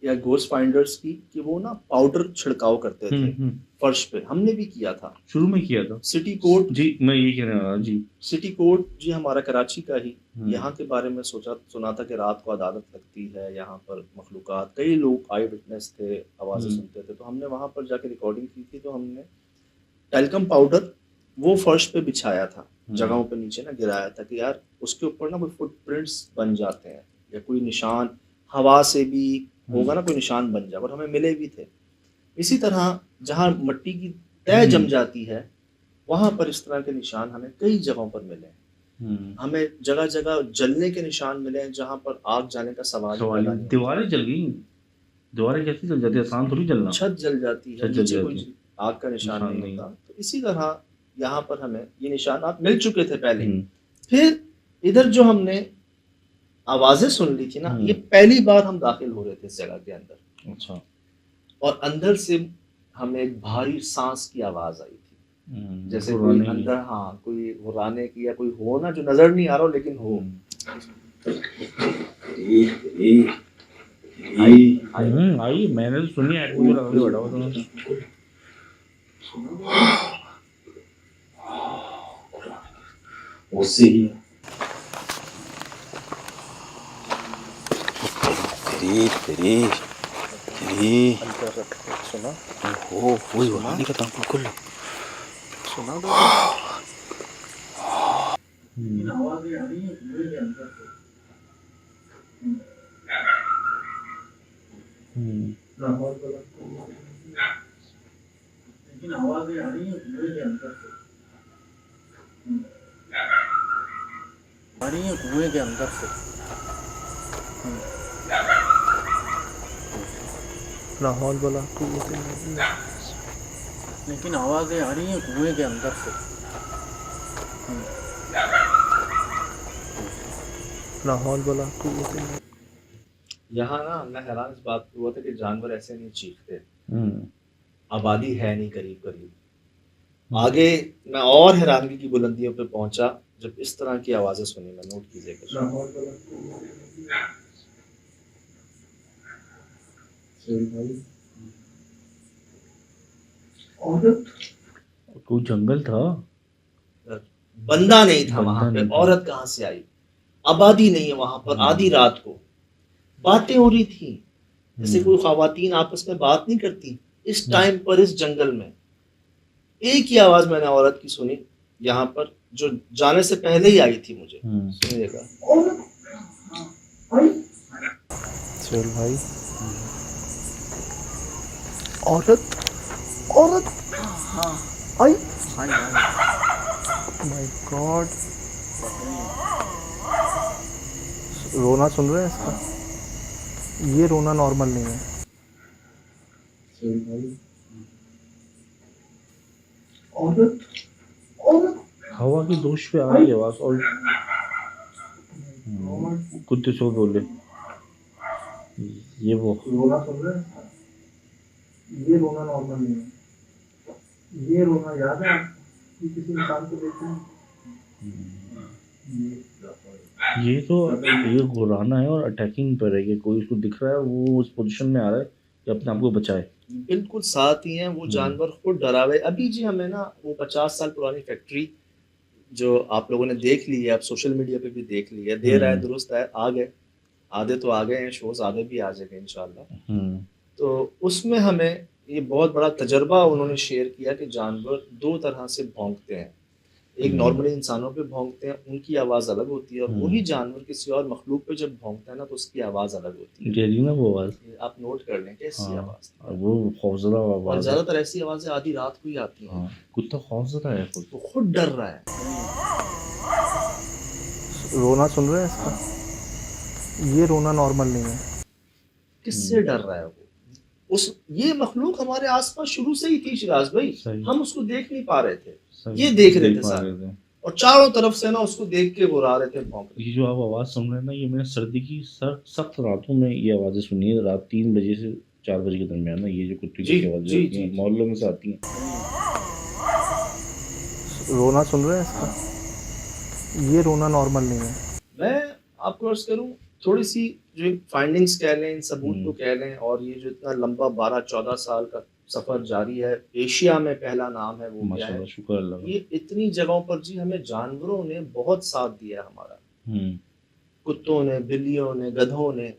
या घोस्ट फाइंडर्स की, कि वो ना पाउडर छिड़काव करते थे फर्श पे। हमने भी किया था, शुरू में किया था। सिटी कोर्ट जी, मैं ये कहने वाला जी। सिटी कोर्ट जी हमारा कराची का ही, यहाँ के बारे में सुना था कि रात को अदालत लगती है यहाँ पर, मखलूकात, कई लोग आई विटनेस थे, आवाज़ें सुनते थे, तो हमने वहाँ पर जाके रिकॉर्डिंग की थी। तो हमने टेल्कम पाउडर वो फर्श पे बिछाया था, जगहों पे नीचे ना गिराया था कि यार उसके ऊपर ना कोई फुटप्रिंट्स बन जाते हैं या कोई निशान हवा से भी होगा ना, कोई निशान बन जाए, और हमें मिले भी थे। इसी तरह जहाँ मट्टी की तय जम जाती है वहां पर इस तरह के निशान हमें कई जगहों पर मिले हैं। हमें जगह जगह जलने के निशान मिले हैं जहाँ पर आग जाने का सवाल ही पैदा नहीं होता। दीवारें जल गई, दीवारें कैसे जल जाती है, आसान थोड़ी जलना। छत जल जाती है, छत जल नीचे जाती कोई है। आग का निशान निशान नहीं नहीं। होता। तो इसी तरह यहाँ पर हमें ये निशानात मिल चुके थे पहले। हम्म, फिर इधर जो हमने आवाजें सुन ली थी ना, हम्म। ये पहली बार हम दाखिल हो रहे थे इस जगह के अंदर, अच्छा। और अंदर से हमें एक भारी सांस की आवाज आई थी, जैसे कोई पुरानी। अंदर, हाँ, कोई हुर्राने की या कोई हो ना, जो नजर नहीं आ रहा हो लेकिन हो। आई, मैंने तो सुनी है, मुझे लगा कि बड़ा हुआ तुम्हें। उससे ही सुना वही बनाने का था बिल्कुल। सुना दो। आवाजें आ रही हैं कुएं के अंदर से। लेकिन आवाजें आ रही हैं कुएं के अंदर से। आ रही हैं कुएं के अंदर से। लाहौल वाला लेकिन आवाजें आ रही हैं कुएं के अंदर से। लाहौल वाला यहाँ ना मैं हैरान इस बात पे हुआ था कि जानवर ऐसे नहीं चीखते, आबादी है नहीं करीब करीब। आगे मैं और हैरानगी की बुलंदियों पे पहुंचा जब इस तरह की आवाजें सुनी। मैं नोट कीजिएगा। कोई जंगल था, बंदा नहीं था बंदा वहां पे, नहीं था। औरत कहाँ से आई, आबादी नहीं है वहां पर। आधी रात को बातें हो रही थी, जैसे कोई ख्वातीन आपस में बात नहीं करती इस टाइम पर इस जंगल में। एक ही आवाज मैंने औरत की सुनी यहाँ पर, जो जाने से पहले ही आई थी मुझे। सुनिएगा। सोहेल भाई, औरत औरत आई। माय गॉड, रोना सुन रहे हैं इसका? ये रोना नॉर्मल नहीं है। औरत हवा की दोष पे आ रही है आवाज। और कुत्ते सो बोले, ये वो रोना सुन रहे हैं? ये रोना नॉर्मल नहीं है। ये रोना याद है कि किसी इंसान को देखते हैं? ये तो ये गुराना है और अटैकिंग पर है कि कोई उसको दिख रहा है, वो उस पोजीशन में आ रहा है कि अपने आप को बचाए। बिल्कुल साथ ही हैं वो जानवर, खुद डरा हुए। अभी जी हमें ना वो 50 साल पुरानी फैक्ट्री जो आप लोगों ने देख ली है, आप सोशल मीडिया पे भी देख ली है, देर आए दुरुस्त है, आ गए, आधे तो आ गए हैं शोज, आधे भी आ जाएंगे इंशाल्लाह। तो उसमें हमें ये बहुत बड़ा तजर्बा उन्होंने शेयर किया कि जानवर दो तरह से भौंकते हैं। एक नॉर्मली इंसानों पे भौंकते हैं, उनकी आवाज़ अलग होती है, और वही जानवर किसी और मखलूक पे जब भौंकता है ना तो उसकी आवाज़ अलग होती है। जहरी ना वो आवाज, ये आप नोट कर लें कैसी आवाज़ थी। और वो खौफजदा और आवाज है। ज़्यादातर ऐसी आवाज़ें आधी रात को ही आती हैं। हाँ, कुत्ता खौफजदा है खुद। वो खुद डर रहा है। रोना सुन रहे हैं इसका? ये रोना नॉर्मल नहीं है। किससे डर रहा है वो? उस ये मखलूक हमारे आसपास शुरू से ही थी शिराज भाई, सही। हम उसको देख नहीं पा रहे थे, सही। ये देख रहे थे पा सारे, और चारों तरफ से ना उसको देख के गुर्रा रहे थे, भौंक रहे थे। ये जो आप आवाज़ सुन रहे हैं ना, ये मैंने सर्दी की सख्त रातों में ये आवाज़ें सुनी है, रात 3 बजे से 4 बजे के दरमियान ना, ये जो कुत्ते जी, की आवाज़ें जी, आती हैं, जी। मोहल्लों में से आती हैं। रोना सुन रहे हैं इसका? ये रोना नॉर्मल नहीं है। मैं आपको अर्ज करूं, थोड़ी सी जो फाइंडिंग्स कह लें, इन सबूत को कह लें, और ये जो इतना लंबा 12-14 साल का सफर जारी है, एशिया में पहला नाम है वो क्या है। माशाल्लाह, शुक्र अल्लाह का। ये इतनी जगहों पर जी हमें जानवरों ने बहुत साथ दिया हमारा। कुत्तों ने, बिल्लियों ने, गधों ने,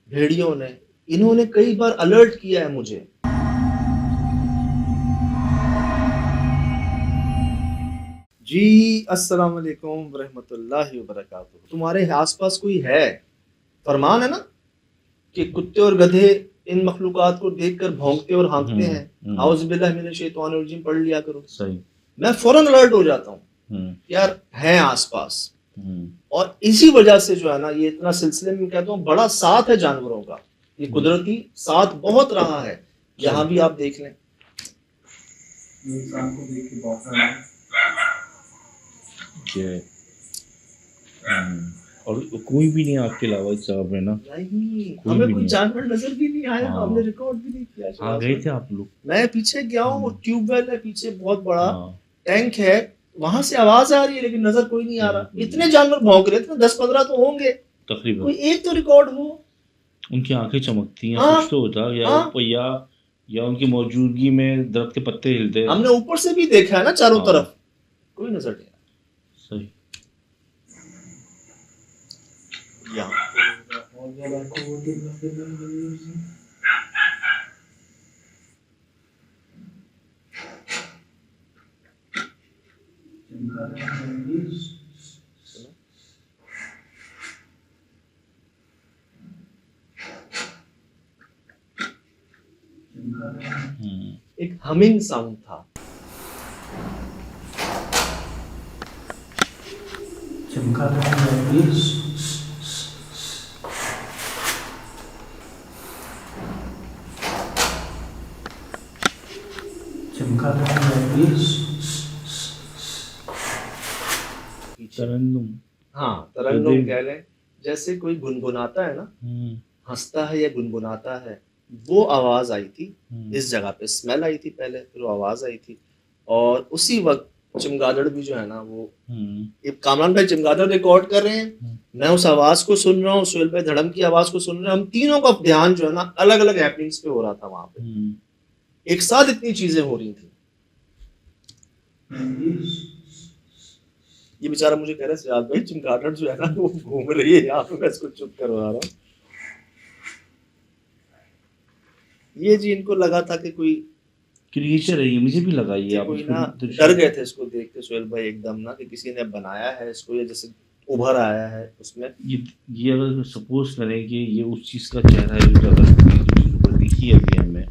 भेड़ियों ने, इन्होंने कई बार अलर्ट किया है मुझे। जी अस्सलाम वालेकुम रहमतुल्लाहि व बरकातुहू। तुम्हारे आसपास कोई है? फरमान है ना कि कुत्ते और गधे इन मखलूकात को देखकर भौंकते और हाँकते हैं। आउज़ बिल्लाहि मिनश शैतानिर रजीम पढ़ लिया करो। सही। मैं फौरन अलर्ट हो जाता हूँ यार है आसपास। और इसी वजह से जो है ना ये इतना सिलसिले में कहता हूँ बड़ा साथ है जानवरों का, ये कुदरती साथ बहुत रहा है। यहाँ भी आप देख लें, इंसान को देख के भौंकना है। और कोई भी नहीं आपके अलावा इस जगह पे ना? नहीं, कोई हमें भी कोई नहीं। जानवर नजर भी नहीं आया। हाँ। हमने रिकॉर्ड भी नहीं किया। हाँ गए थे आप लोग? मैं पीछे गया हूँ, ट्यूबवेल है पीछे, बहुत बड़ा हाँ। टैंक है, वहां से आवाज आ रही है लेकिन नजर कोई नहीं आ रहा। इतने जानवर भौंक रहे थे, 10-15 तो होंगे तकरीबन। कोई एक तो रिकॉर्ड हो। उनकी आंखें चमकती हैं, हाँ। कुछ तो होता है, हाँ। या उनकी मौजूदगी में दरख्त के पत्ते हिलते हैं। हमने ऊपर से भी देखा है ना चारों हाँ। तरफ, कोई नजर नहीं आया। सही। एक हमिंग साउंड था। तरन्नुम। हाँ, तरन्नुम कह लें, जैसे कोई गुनगुनाता है ना, हंसता है या गुनगुनाता है, वो आवाज आई थी इस जगह पे। स्मेल आई थी पहले, फिर वो आवाज आई थी। और उसी वक्त चमगादड़ भी जो है ना वो, ये कामरान भाई चमगादड़ रिकॉर्ड कर रहे हैं, मैं उस आवाज को सुन रहा हूँ, सुहेल भाई धड़म की आवाज को सुन रहे हैं। हम तीनों का ध्यान जो है ना अलग अलग हैपनिंग्स पे हो रहा था वहां पे। एक साथ इतनी चीजें हो रही थी। ये बेचारा मुझे कह रहा है सियाद भाई चमगादड़ जो है ना वो घूम रही है यहाँ पे, मैं इसको चुप करवा रहा हूँ। ये जी इनको लगा था कि कोई क्रिएचर है, ये मुझे भी लगा ये। आप कोई इसको ना डर गए थे इसको देख के सुहेल भाई एकदम ना, कि किसी ने बनाया है इसको, ये जैसे उभर आया है उसमें। ये अगर सपोज करें कि ये उस चीज का चेहरा है जो ऊपर दिखी है अभी हमें,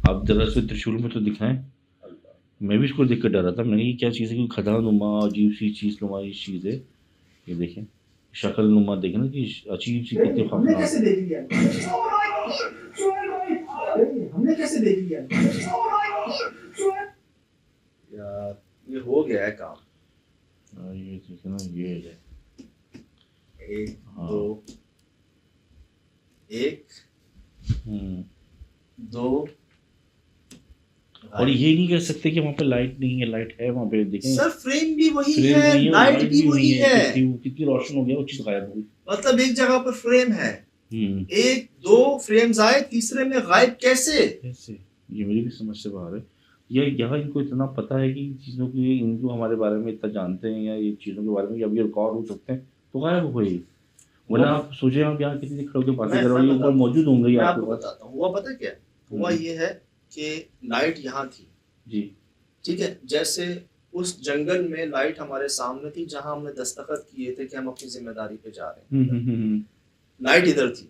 आप जरा से त्रिशूल में तो दिखाएं। मैं भी इसको देख कर डरा था, मैंने ये क्या चीज़ है कि खदा नुमा अजीब सी चीज़ नुमा ये चीज़ है। ये देखें शक्ल नुमा, देखें ना कि अजीब सी कितनी हमने कैसे देख लिया यार, ये हो गया है काम। ये देखें ना, ये है एक दो, एक दो। और ये नहीं कह सकते कि वहाँ पे लाइट नहीं है, लाइट है वहाँ पे। देखें सर फ्रेम भी वही फ्रेम है, वही है, लाइट भी वही है। कितनी रोशन हो गया, वो चीज़ गायब हो गई। मतलब एक जगह पर फ्रेम है, एक दो फ्रेम्स आए, तीसरे में गायब कैसे? ये मेरी भी समझ से बाहर है। या यहाँ इनको इतना पता है कि चीज़ों की, इनको हमारे बारे में इतना जानते हैं, या ये चीज़ों के बारे में अभी रिकॉर्ड हो सकते हैं, तो गायब हो गई। वरना आप सोचे आप यहाँ कितनी खड़े होकर बातें कर रहे हो, ऊपर मौजूद होंगे। मैं आपको बताता हूँ हुआ पता क्या हुआ। ये है कि लाइट यहाँ थी जी, ठीक है, जैसे उस जंगल में लाइट हमारे सामने थी जहां हमने दस्तखत किए थे कि हम अपनी जिम्मेदारी पे जा रहे हैं। लाइट इधर थी,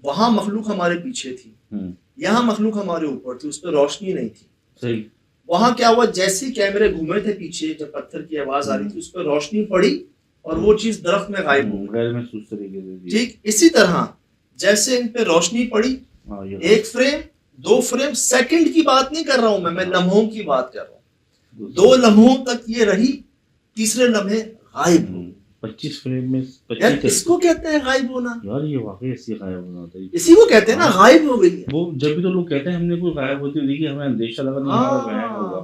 वहां मखलूक हमारे पीछे थी, यहाँ मखलूक हमारे ऊपर थी, उस पर रोशनी नहीं थी। सही। वहां क्या हुआ, जैसे ही कैमरे घूमे थे पीछे, जब पत्थर की आवाज आ रही थी, उस पर रोशनी पड़ी और वो चीज दरख्त में गायब हो गई। गैर महसूस तरीके से। ठीक इसी तरह जैसे इन पे रोशनी पड़ी, एक फ्रेम दो फ्रेम, सेकंड की बात नहीं कर रहा हूं मैं लम्हों की बात कर रहा हूं। 2 लम्हों तक ये रही, तीसरे लम्हे गायब हो। 25 फ्रेम में यार इसको कहते हैं गायब होना। यार ये वाकई ऐसी गायब होना होता है, इसी को कहते हैं ना गायब हो गई है। वो जब भी तो लोग कहते हैं हमने कोई गायब होती हुई देखी, हमें अंदेशा लगा नहीं हमारा गायब होगा।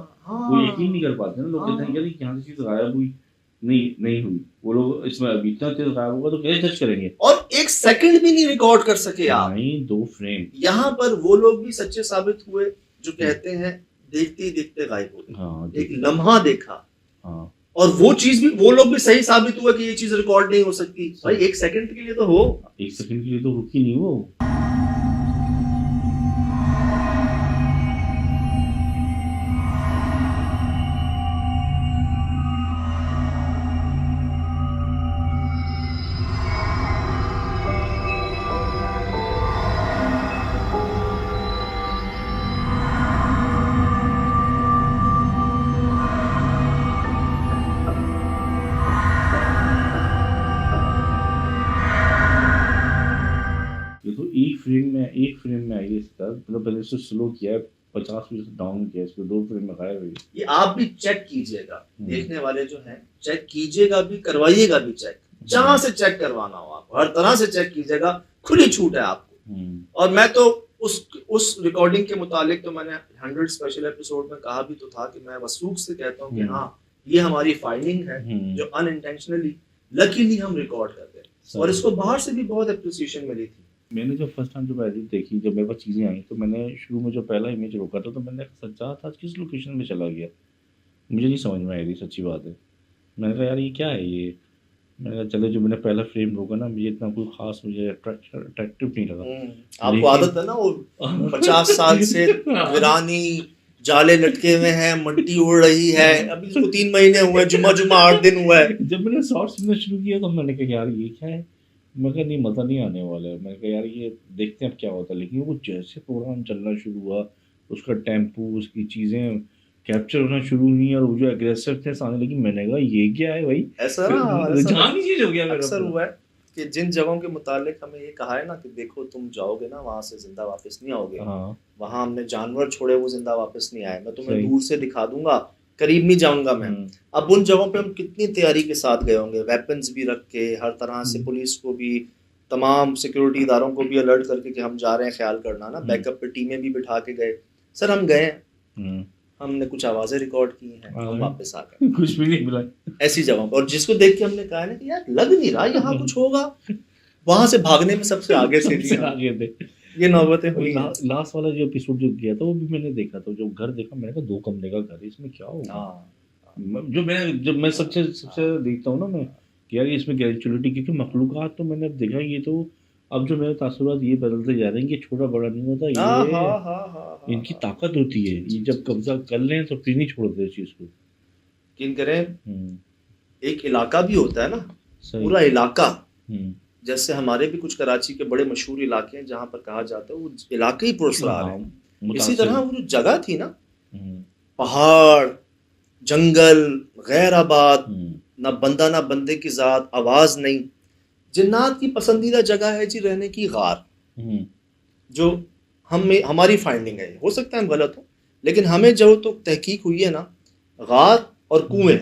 वो यकीन नहीं कर पाते ना, लोग कहते हैं यार यहाँ से चीज गायब हुई, नहीं हुई। वो लोग इसमें अभी इतना तेज गायब होगा तो कैसे जज करेंगे? और एक सेकंड भी नहीं रिकॉर्ड कर सके आप। नहीं, 2 फ्रेम। यहाँ पर वो लोग भी सच्चे साबित हुए जो कहते हैं देखते ही देखते गायब हो गए। हाँ, एक लम्हा देखा। हाँ। और वो चीज भी, वो लोग भी सही साबित हुआ कि ये चीज रिकॉर्ड नहीं हो सकती। भाई 1 सेकंड के लिए तो हो, 1 सेकंड के लिए तो रुकी नहीं वो। एक फ्रेम में आई है इसका, मतलब पहले से स्लो किया है, 50% डाउन किया है इसको, 2 फ्रेम में गायब है। ये आप भी चेक कीजिएगा, देखने वाले जो हैं चेक कीजिएगा भी, करवाइएगा भी चेक, जहां से चेक करवाना हो आप हर तरह से चेक कीजिएगा, खुली छूट है आपको। और मैं तो उस रिकॉर्डिंग के मुतालिक तो मैंने 100 स्पेशल एपिसोड में कहा भी तो था कि मैं वसूख से कहता हूँ कि हाँ ये हमारी फाइंडिंग है जो अनइंटेंशनली लकीली हम रिकॉर्ड करते हैं, और इसको बाहर से भी बहुत अप्रिसिएशन मिली थी। मैंने जब फर्स्ट टाइम जब एडिट देखी, जब मेरे पास चीज़ें आई, तो मैंने शुरू में जो पहला इमेज रोका था तो मैंने सच्चा था किस लोकेशन में चला गया, मुझे नहीं समझ में आई रही, सच्ची बात है। मैंने कहा यार ये क्या है ये, मैंने कहा चले जो मैंने पहला फ्रेम रोका ना, मुझे इतना कोई खास मुझे अट्रैक्टिव नहीं लगा। आपको आदत है ना वो 50 साल से वीरानी जाले लटके हुए हैं, मिट्टी उड़ रही है, अभी इसको 3 महीने हुए, जुम्मा 8 दिन हुआ है। जब मैंने शॉर्ट सुनना शुरू किया तो मैंने कहा यार ये क्या है, मैं कहा नहीं मज़ा नहीं आने वाला है, मैंने कहा यार ये देखते हैं अब क्या होता है। लेकिन वो जैसे प्रोग्राम चलना शुरू हुआ, उसका टेम्पो, उसकी चीज़ें कैप्चर होना शुरू हुई और वो जो एग्रेसिव थे आने लगी, मैंने कहा ये क्या है भाई, ऐसा जान ही चीज हो गया मेरा। अक्सर हुआ है कि जिन जगहों के मुतालिक हमें ये कहा है ना कि देखो तुम जाओगे ना वहां से जिंदा वापस नहीं आओगे, वहां हमने जानवर छोड़े वो जिंदा वापस नहीं आए, मैं तुम्हें दूर से दिखा दूंगा, करीब नहीं जाऊंगा मैं। अब उन जगहों पे हम कितनी तैयारी के साथ गए होंगे, वेपन्स भी रख के, हर तरह से पुलिस को भी, तमाम सिक्योरिटी इदारों को भी अलर्ट करके कि हम जा रहे हैं, ख्याल करना ना, बैकअप पे टीमें भी बिठा के गए। सर हम गए हैं, हमने कुछ आवाजें रिकॉर्ड की हैं, हम वापस आ गए, कुछ भी नहीं मिला ऐसी जगहों पर। और जिसको देख के हमने कहा ना कि यार लग नहीं रहा यहाँ कुछ होगा, वहां से भागने में सबसे आगे से थी, आगे थे। ये नौबतें हुई। लास्ट वाला जो एपिसोड जो किया था वो भी मैंने देखा था, जो घर देखा मैंने कहा 2 कमरे का घर है, इसमें क्या होगा। जब मैं सबसे देखता हूँ ना मैं कि यार इसमें ग्रेजुअलिटी, क्योंकि मखलूकात तो मैंने अब देखा, ये तो अब जो मेरे तासुरात ये बदलते जा रहे हैं कि छोटा बड़ा नहीं होता, ये इनकी ताकत होती है, ये जब कब्जा कर लें तो फिर नहीं छोड़ते इस चीज को। यकीन करें एक इलाका भी होता है ना, पूरा इलाका, जैसे हमारे भी कुछ कराची के बड़े मशहूर इलाके हैं जहाँ पर कहा जाता है वो इलाके ही पुरस्कार है। इसी तरह वो जो जगह थी ना, पहाड़, जंगल, गैर आबाद, ना बंदा ना बंदे की जात, आवाज नहीं, जिन्नात की पसंदीदा जगह है जी रहने की गार, जो हमारी फाइंडिंग है, हो सकता है हम गलत हो, लेकिन हमें जो तो तहकीक हुई है ना, गार और कुएं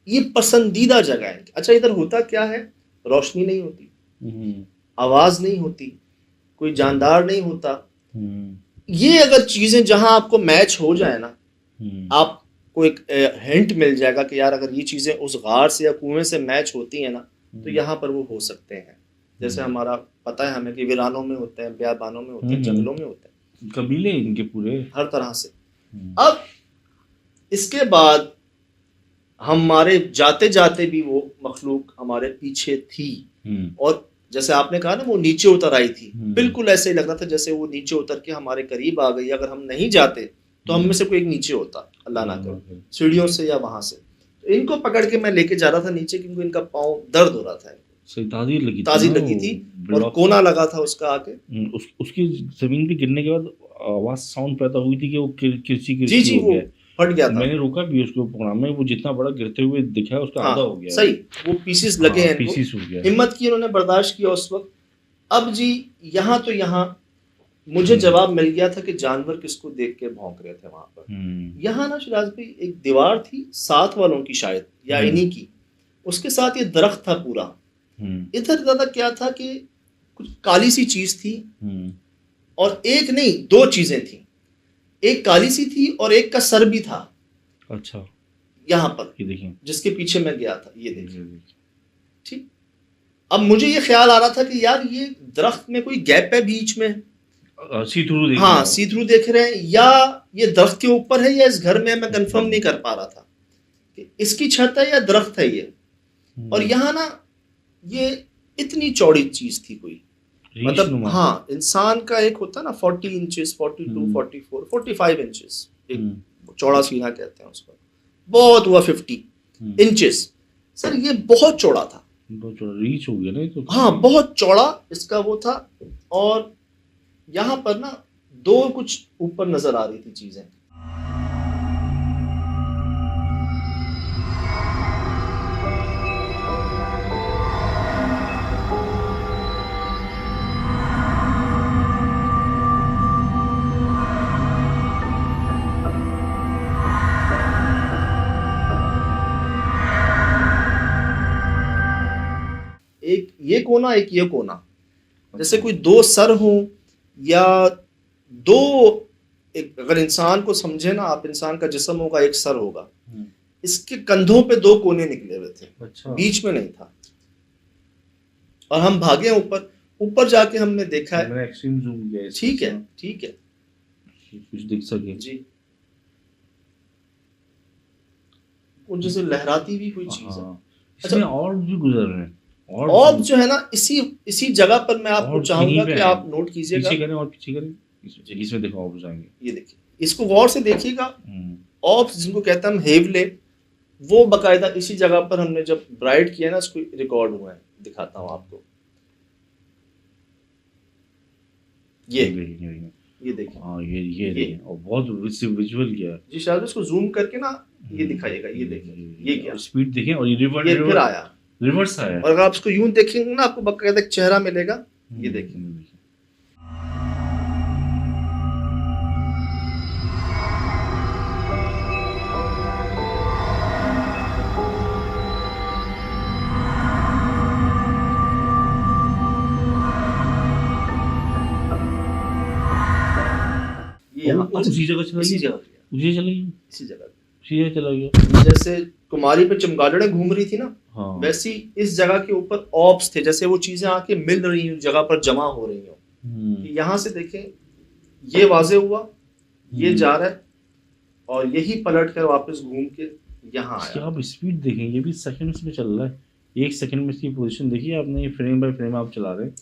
ये पसंदीदा जगह है। अच्छा इधर होता क्या है, रोशनी नहीं होती, आवाज नहीं होती, कोई जानदार नहीं होता। ये अगर चीजें जहां आपको मैच हो जाए ना, आपको एक हिंट मिल जाएगा कि यार अगर ये चीजें उस गार से या कुएं से मैच होती हैं ना तो यहाँ पर वो हो सकते हैं। जैसे हमारा पता है हमें कि वीरानों में होते हैं, बियाबानों में होते हैं, जंगलों में होते हैं, कबीले इनके पूरे हर तरह से। अब इसके बाद हमारे जाते जाते भी वो मखलूक हमारे पीछे थी, और जैसे आपने कहा ना वो नीचे उतर आई थी, बिल्कुल ऐसे ही लग रहा था जैसे वो नीचे उतर के हमारे करीब आ गई। अगर हम नहीं जाते तो हम में से कोई एक नीचे होता, अल्लाह ना करे, सीढ़ियों से या वहां से। तो इनको पकड़ के मैं लेके जा रहा था नीचे, क्योंकि इनका पाँव दर्द हो रहा था, ताजी लगी थी और कोना लगा था उसका आके। उसकी जमीन पे गिरने के बाद आवाज साउंड पैदा हुई थी कि वो किरची जी हो गया, फट गया था। मैंने रोका भी उसको प्रोग्राम में, वो जितना बड़ा गिरते हुए दिखा उसका आधा हो गया, सही वो पीसेस लगे हैं, पीसेस हो गया। हिम्मत की उन्होंने, बर्दाश्त किया उस वक्त। अब जी यहाँ तो यहाँ मुझे जवाब मिल गया था कि जानवर किसको देख के भौंक रहे थे वहां पर। यहाँ ना शिराज भाई एक दीवार थी साथ वालों की शायद या इन्हीं की, उसके साथ ये दरख्त था पूरा। इधर ज्यादा क्या था कि कुछ काली सी चीज थी, और एक नहीं 2 चीजें थी, एक काली सी थी और एक का सर भी था। अच्छा यहाँ पर ये देखिए, जिसके पीछे मैं गया था, ये देखिए ठीक। अब मुझे ये ख्याल आ रहा था कि यार ये दरख्त में कोई गैप है बीच में, सी थ्रू देख, हाँ सी थ्रू देख रहे हैं, या ये दरख्त के ऊपर है या इस घर में है, मैं कंफर्म नहीं कर पा रहा था कि इसकी छत है या दरख्त है ये। और यहाँ ना ये इतनी चौड़ी चीज थी कोई, मतलब हाँ इंसान का एक होता है ना 40 इंचेस, 42, 44, 45 इंचेस एक चौड़ा सीना कहते हैं उसको, बहुत हुआ 50 इंचेस। सर ये बहुत चौड़ा था, बहुत चौड़ा रीच हो गया ना तो, हाँ बहुत चौड़ा इसका वो था। और यहाँ पर ना 2 कुछ ऊपर नजर आ रही थी चीजें, ये कोना, एक ये कोना, जैसे कोई दो सर हो या दो, एक अगर इंसान को समझे ना आप, इंसान का जिस्म होगा, एक सर होगा, इसके कंधों पे दो कोने निकले हुए थे, अच्छा। बीच में नहीं था। और हम भागे ऊपर, ऊपर जाके हमने देखा है, मैंने एक्सट्रीम जूम किया है इसमें। ठीक है, ठीक है कुछ दिख सके जी, वो जैसे लहराती हुई कोई चीज है। हाँ। इसमें और भी गुजर रहे हैं और जो है ना, इसी जगह पर मैं आपको और चाहूंगा यहीं पे कि है। आप नोट कीजिएगा, पीछे करें और पीछे करें, इसमें देखो आप जाएंगे। ये देखिए, इसको गौर से देखिएगा। ऑप्स जिनको कहते हैं हम हेवले, वो बकायदा इसी जगह पर हमने जब ब्राइट किया ना, इसको रिकॉर्ड हुआ है, दिखाता हूँ आपको। ये देखिए, हाँ ये देखिए, और बहुत विजुअल किया है जी। शायद इसको जूम करके ना ये दिखाइएगा, ये देखिए, ये क्या स्पीड देखें, और ये ये फिर आया, रिवर्स आया। और अगर आप इसको यूं देखेंगे ना, आपको बकायदा एक चेहरा मिलेगा। ये देखिए, ये यहाँ उसी जगह चला इसी गया, जगह उसी जगह चला गया, इसी जगह उसी जगह चला गया। जैसे कुमारी पे चमगादड़ें घूम रही थी ना, हाँ। वैसी इस जगह के ऊपर ऑप्स थे, जैसे वो चीजें आके मिल रही हैं, जगह पर जमा हो रही हो। यहाँ से देखें, ये वाजे हुआ, ये जा रहा है, और यही पलट कर वापस घूम के यहाँ आया। आप स्पीड देखें, ये भी सेकंड्स में चल रहा है, 1 सेकंड में इसकी पोजीशन देखिए आपने, ये फ्रेम बाय फ्रेम आप चला रहे हैं।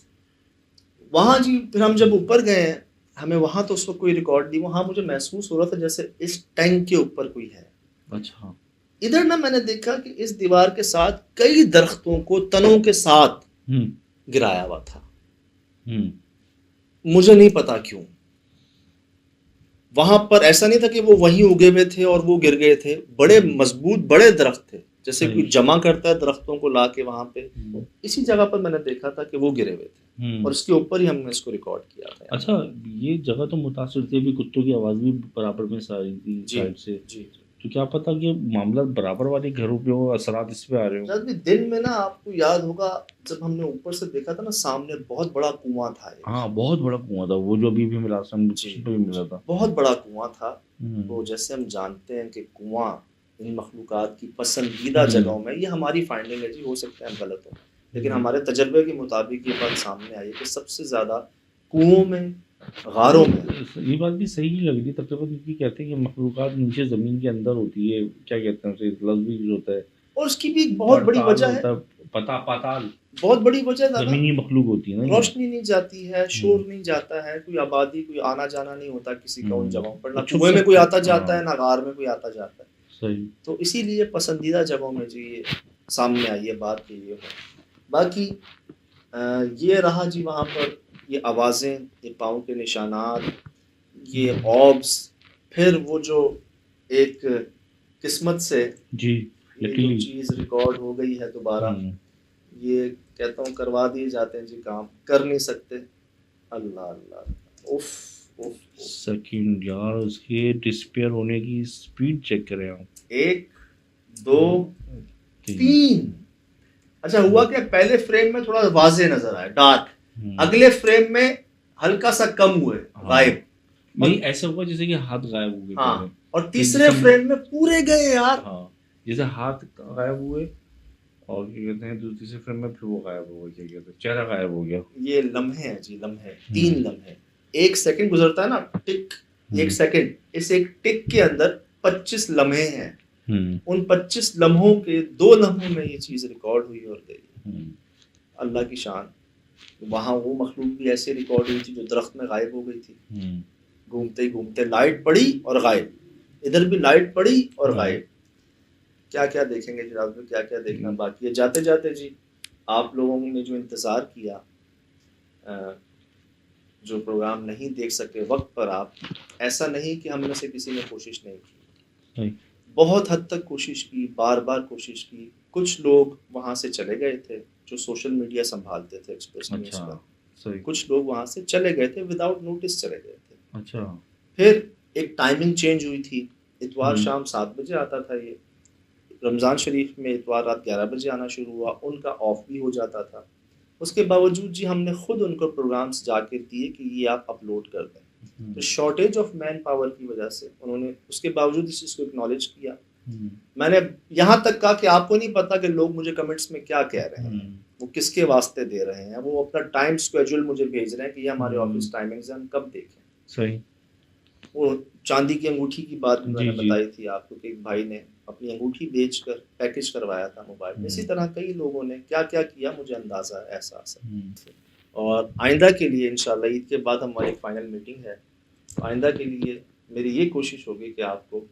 वहाँ जी, फिर हम जब ऊपर गए हैं, हमें वहाँ तो उसको कोई रिकॉर्ड नहीं, वहाँ मुझे महसूस हो रहा था जैसे इस टैंक के ऊपर कोई है। अच्छा। इधर ना मैंने देखा कि इस दीवार के साथ कई दरख्तों को तनों के साथ गिराया हुआ था। मुझे नहीं पता क्यों। वहां पर ऐसा नहीं था कि वो वहीं उगे हुए थे और वो गिर गए थे, बड़े मजबूत बड़े दरख्त थे, जैसे कोई जमा करता है दरख्तों को ला के वहां पे। इसी जगह पर मैंने देखा था कि वो गिरे हुए थे, और इसके ऊपर ही हमने इसको रिकॉर्ड किया था। अच्छा, ये जगह तो मुतासिर थी, भी कुत्तों की आवाज भी बराबर में आ रही थी साइड से। जी, तो क्या पता कि मामला बराबर वाले घरों पे हो, असरात इस पे आ रहे हो। भी दिन में ना, आपको याद होगा जब हमने ऊपर से देखा था ना, सामने बहुत बड़ा कुआं था। हाँ, बहुत बड़ा कुआं था वो, जो अभी भी मिला भी मिला था, बहुत बड़ा कुआं था। तो जैसे हम जानते हैं कि कुआं इन मखलूकात की पसंदीदा जगहों में, ये हमारी फाइंडिंग है जी, हो सकता है हम गलत हो, लेकिन हमारे तजर्बे के मुताबिक ये बात सामने आई है कि सबसे ज्यादा कुओं में, गारों में। ये बात भी सही लग रही तब तक, क्योंकि कहते हैं कि मखलूकात नीचे जमीन के अंदर होती है, क्या कहते हैं उसे, लफ्ज़ भी यूज होता है, और उसकी भी एक बहुत बड़ी वजह है, पाताल, बहुत बड़ी वजह है, जमीनी मखलूक होती है ना, रोशनी नहीं जाती है, शोर नहीं जाता है, कोई आबादी, कोई आना जाना नहीं होता किसी का उन जगहों पर, ना कुएं में कोई आता जाता है, ना गार में कोई आता जाता है। सही। तो इसीलिए पसंदीदा जगहों में जी ये सामने आई है बात कि ये हो। बाकी ये रहा जी वहाँ पर, ये आवाज़ें, ये पाँव के निशानात, ये ऑब्स, फिर वो जो एक किस्मत से जी ये जो चीज़ रिकॉर्ड हो गई है दोबारा, ये कहता हूँ करवा दिए जाते हैं जी काम, कर नहीं सकते। अल्लाह अल्लाह, उफ उफ। सेकंड यार, उसके डिस्पेयर होने की स्पीड चेक करें आप, 1 2 3। अच्छा, हुआ क्या, पहले फ्रेम में थोड़ा वाजे नजर आया, डार्क, अगले फ्रेम में हल्का सा कम हुए, गायब। नहीं, ऐसा हुआ जैसे कि हाथ गायब हो गए। हाँ, और तीसरे फ्रेम में पूरे गए यार। हाँ, जैसे हाथ गायब हुए, और क्या कहते हैं तीसरे फ्रेम में फिर वो गायब हो गया, क्या कहते हैं, चेहरा गायब हो गया। ये लम्हे हैं जी, लम्हे, 3 लम्हे। 1 सेकंड गुजरता है ना, टिक, 1 सेकंड, इस एक टिक के अंदर 25 लम्हे हैं। उन 25 लम्हों के 2 लम्हों में ये चीज़ रिकॉर्ड हुई और गई। अल्लाह की शान। वहाँ वो मखलूक भी ऐसे रिकॉर्ड हुई थी जो दरख्त में गायब हो गई थी, घूमते ही घूमते लाइट पड़ी और गायब, इधर भी लाइट पड़ी और गायब। क्या क्या देखेंगे जनाब में, क्या क्या देखना बाकी है। जाते जाते जी, आप लोगों ने जो इंतज़ार किया, जो प्रोग्राम नहीं देख सके वक्त पर आप, ऐसा नहीं कि हम में से किसी ने कोशिश नहीं की, बहुत हद तक कोशिश की, बार बार कोशिश की। कुछ लोग वहाँ से चले गए थे जो सोशल मीडिया संभालते थे, एक्सप्रेस न्यूज़ का। कुछ लोग वहाँ से चले गए थे, विदाउट नोटिस चले गए थे। अच्छा। फिर एक टाइमिंग चेंज हुई थी, इतवार शाम 7 बजे आता था ये, रमज़ान शरीफ में इतवार रात 11 बजे आना शुरू हुआ, उनका ऑफ भी हो जाता था। उसके बावजूद जी हमने खुद उनको प्रोग्राम्स जाके दिए कि ये आप अपलोड कर दें। तो शॉर्टेज ऑफ मैन पावर की वजह से उन्होंने उसके बावजूद इस चीज़ को एक्नॉलेज किया। मैंने यहाँ तक कहा कि आपको नहीं पता कि लोग मुझे कमेंट्स में क्या कह रहे हैं, वो किसके वास्ते दे रहे हैं, वो अपना टाइम स्केड्यूल मुझे भेज रहे हैं कि ये हमारे ऑफिस टाइमिंग्स हैं, हम कब देखें। सही। वो चांदी की अंगूठी की बात भी मैंने जी। बताई थी आपको कि एक भाई ने अपनी अंगूठी बेचकर पैकेज करवाया था मोबाइल में। इसी तरह कई लोगों ने क्या क्या किया, मुझे अंदाजा है, एहसास है। और आइंदा के लिए इंशाल्लाह ईद के बाद हमारी फाइनल मीटिंग है, आइंदा के लिए मेरी ये कोशिश होगी कि आपको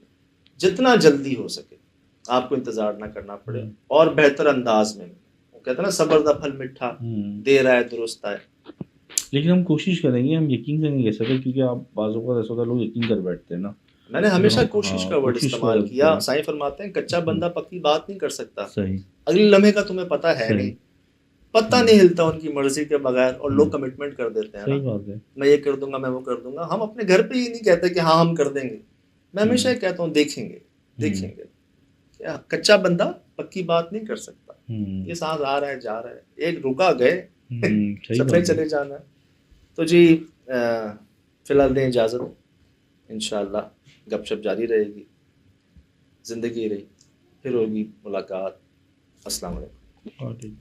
जितना जल्दी हो सके आपको इंतज़ार ना करना पड़े और बेहतर अंदाज में। वो कहते हैं ना सब्र दा फल मीठा, देर आए दुरुस्त आए। लेकिन हम कोशिश करेंगे, हम यकीन से नहीं कह सकते क्योंकि आप बाज़ों का ऐसा होता है लोग यकीन कर बैठते हैं ना। मैंने हमेशा हाँ, कोशिश का वर्ड कोशिश इस्तेमाल का किया। वर्ड। साईं फरमाते हैं कच्चा बंदा पक्की बात नहीं कर सकता। सही। अगले लम्हे का तुम्हें पता है सही। नहीं, पता नहीं हिलता उनकी मर्जी के बगैर, और लोग कमिटमेंट कर देते हैं सही ना, बात है। मैं ये कर दूंगा, मैं वो कर दूंगा। हम अपने घर पे ही नहीं कहते कि हाँ हम कर देंगे। मैं हमेशा ये कहता हूँ देखेंगे देखेंगे। क्या कच्चा बंदा पक्की बात नहीं कर सकता। ये सांस आ रहा है जा रहा है, एक रुका गए सही सबने बात है। चले जाना है। तो जी फिलहाल दें इजाज़त, इंशाअल्लाह गपशप जारी रहेगी, ज़िंदगी रही, फिर होगी मुलाकात। अस्सलाम वालेकुम। हाँ, ठीक है।